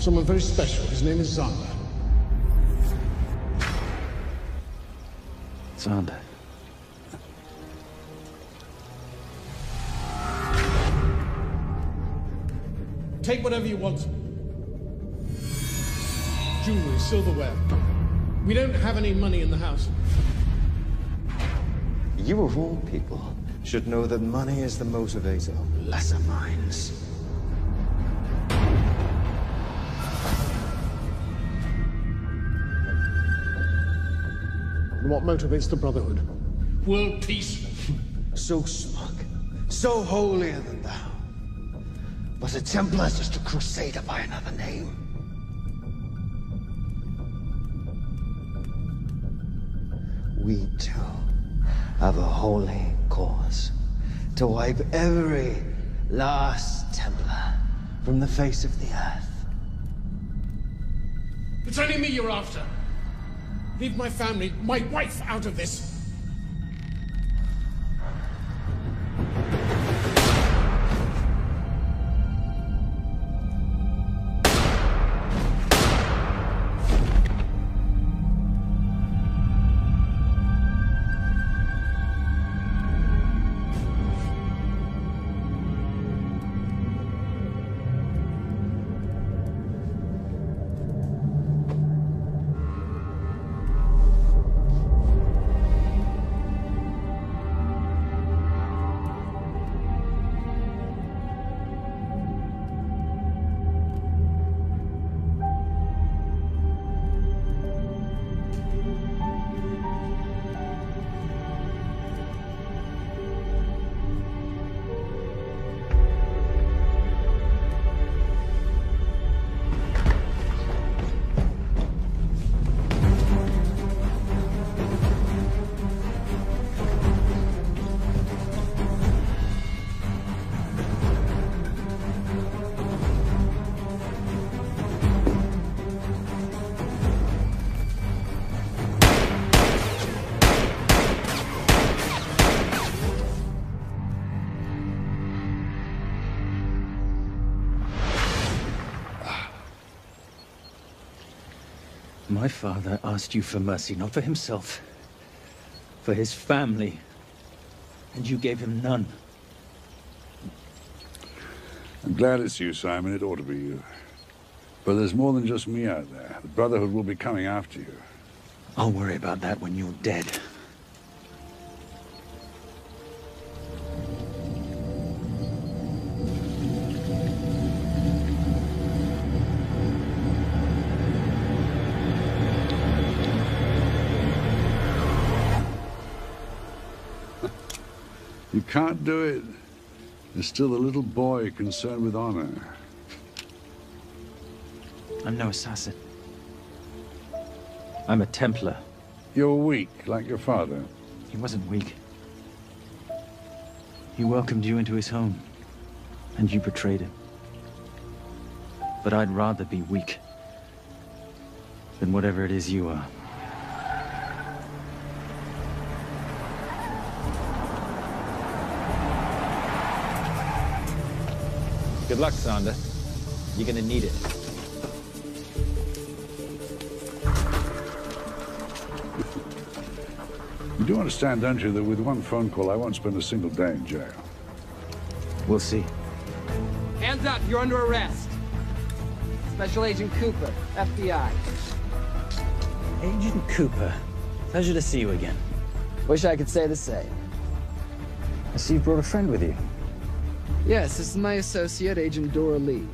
Someone very special. His name is Zander. Zander. Take whatever you want. Jewelry, silverware. We don't have any money in the house. You of all people should know that money is the motivator of lesser minds. What motivates the Brotherhood? World peace. So smug, so holier than thou. But a Templar is just a crusader by another name. We too have a holy cause to wipe every last Templar from the face of the earth. It's only me you're after. Leave my family, my wife, out of this. My father asked you for mercy, not for himself, for his family, and you gave him none. I'm glad it's you, Simon. It ought to be you. But there's more than just me out there. The Brotherhood will be coming after you. I'll worry about that when you're dead. You can't do it. There's still a little boy concerned with honor. I'm no assassin. I'm a Templar. You're weak, like your father. He wasn't weak. He welcomed you into his home, and you betrayed him. But I'd rather be weak than whatever it is you are. Good luck, Zander. You're gonna need it. You do understand, don't you, that with one phone call, I won't spend a single day in jail. We'll see. Hands up, you're under arrest. Special Agent Cooper, FBI. Agent Cooper, pleasure to see you again. Wish I could say the same. I see you brought a friend with you. Yes, this is my associate, Agent Dora Lee.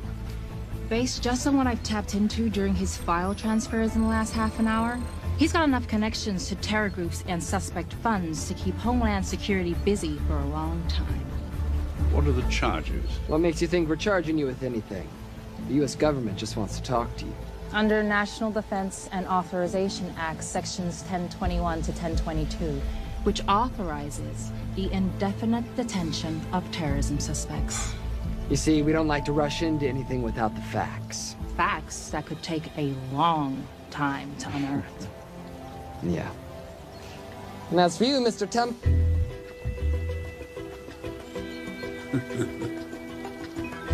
Based just on what I've tapped into during his file transfers in the last half an hour, he's got enough connections to terror groups and suspect funds to keep Homeland Security busy for a long time. What are the charges? What makes you think we're charging you with anything? The U.S. government just wants to talk to you. Under National Defense and Authorization Act, Sections 1021 to 1022, which authorizes the indefinite detention of terrorism suspects. You see, we don't like to rush into anything without the facts. Facts that could take a long time to unearth. Yeah. And as for you, Mr. Temp...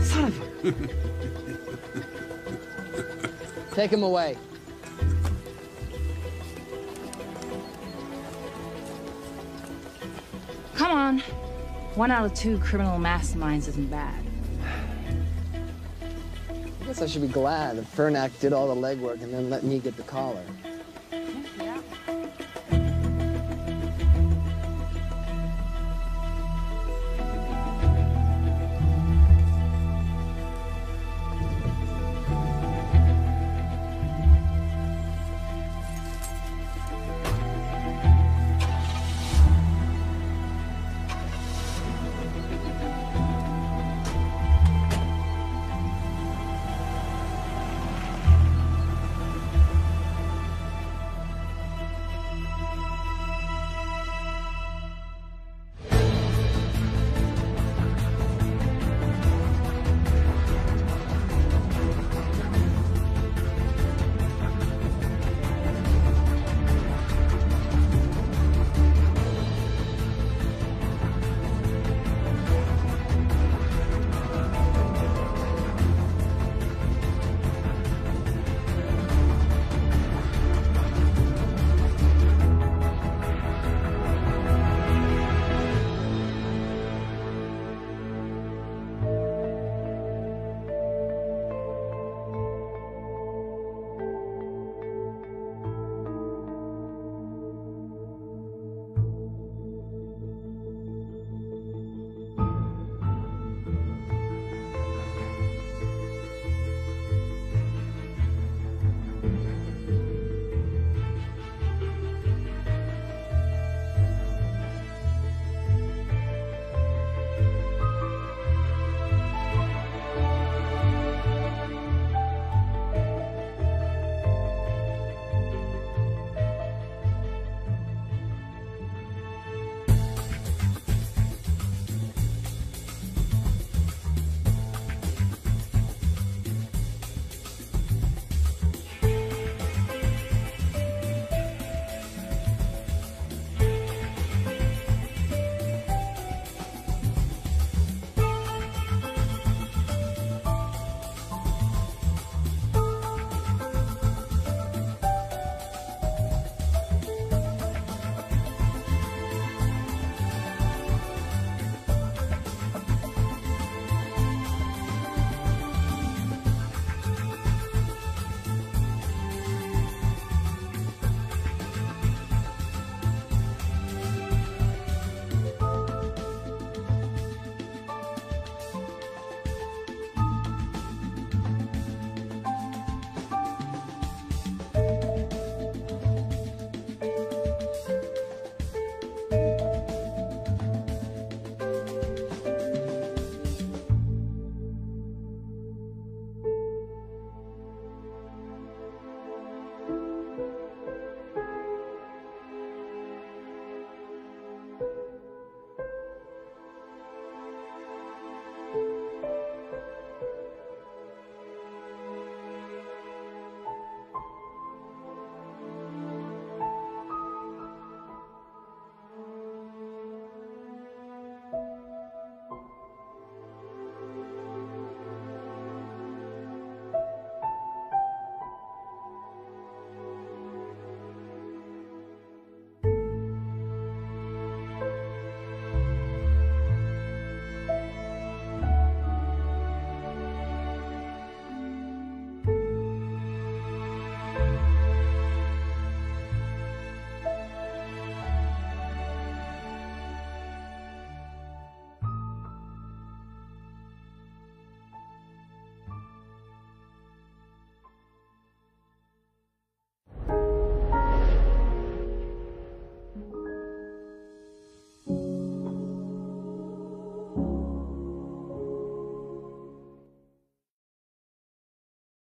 Son of a... Take him away. Come on. 1 out of 2 criminal masterminds isn't bad. I guess I should be glad that Fernak did all the legwork and then let me get the collar.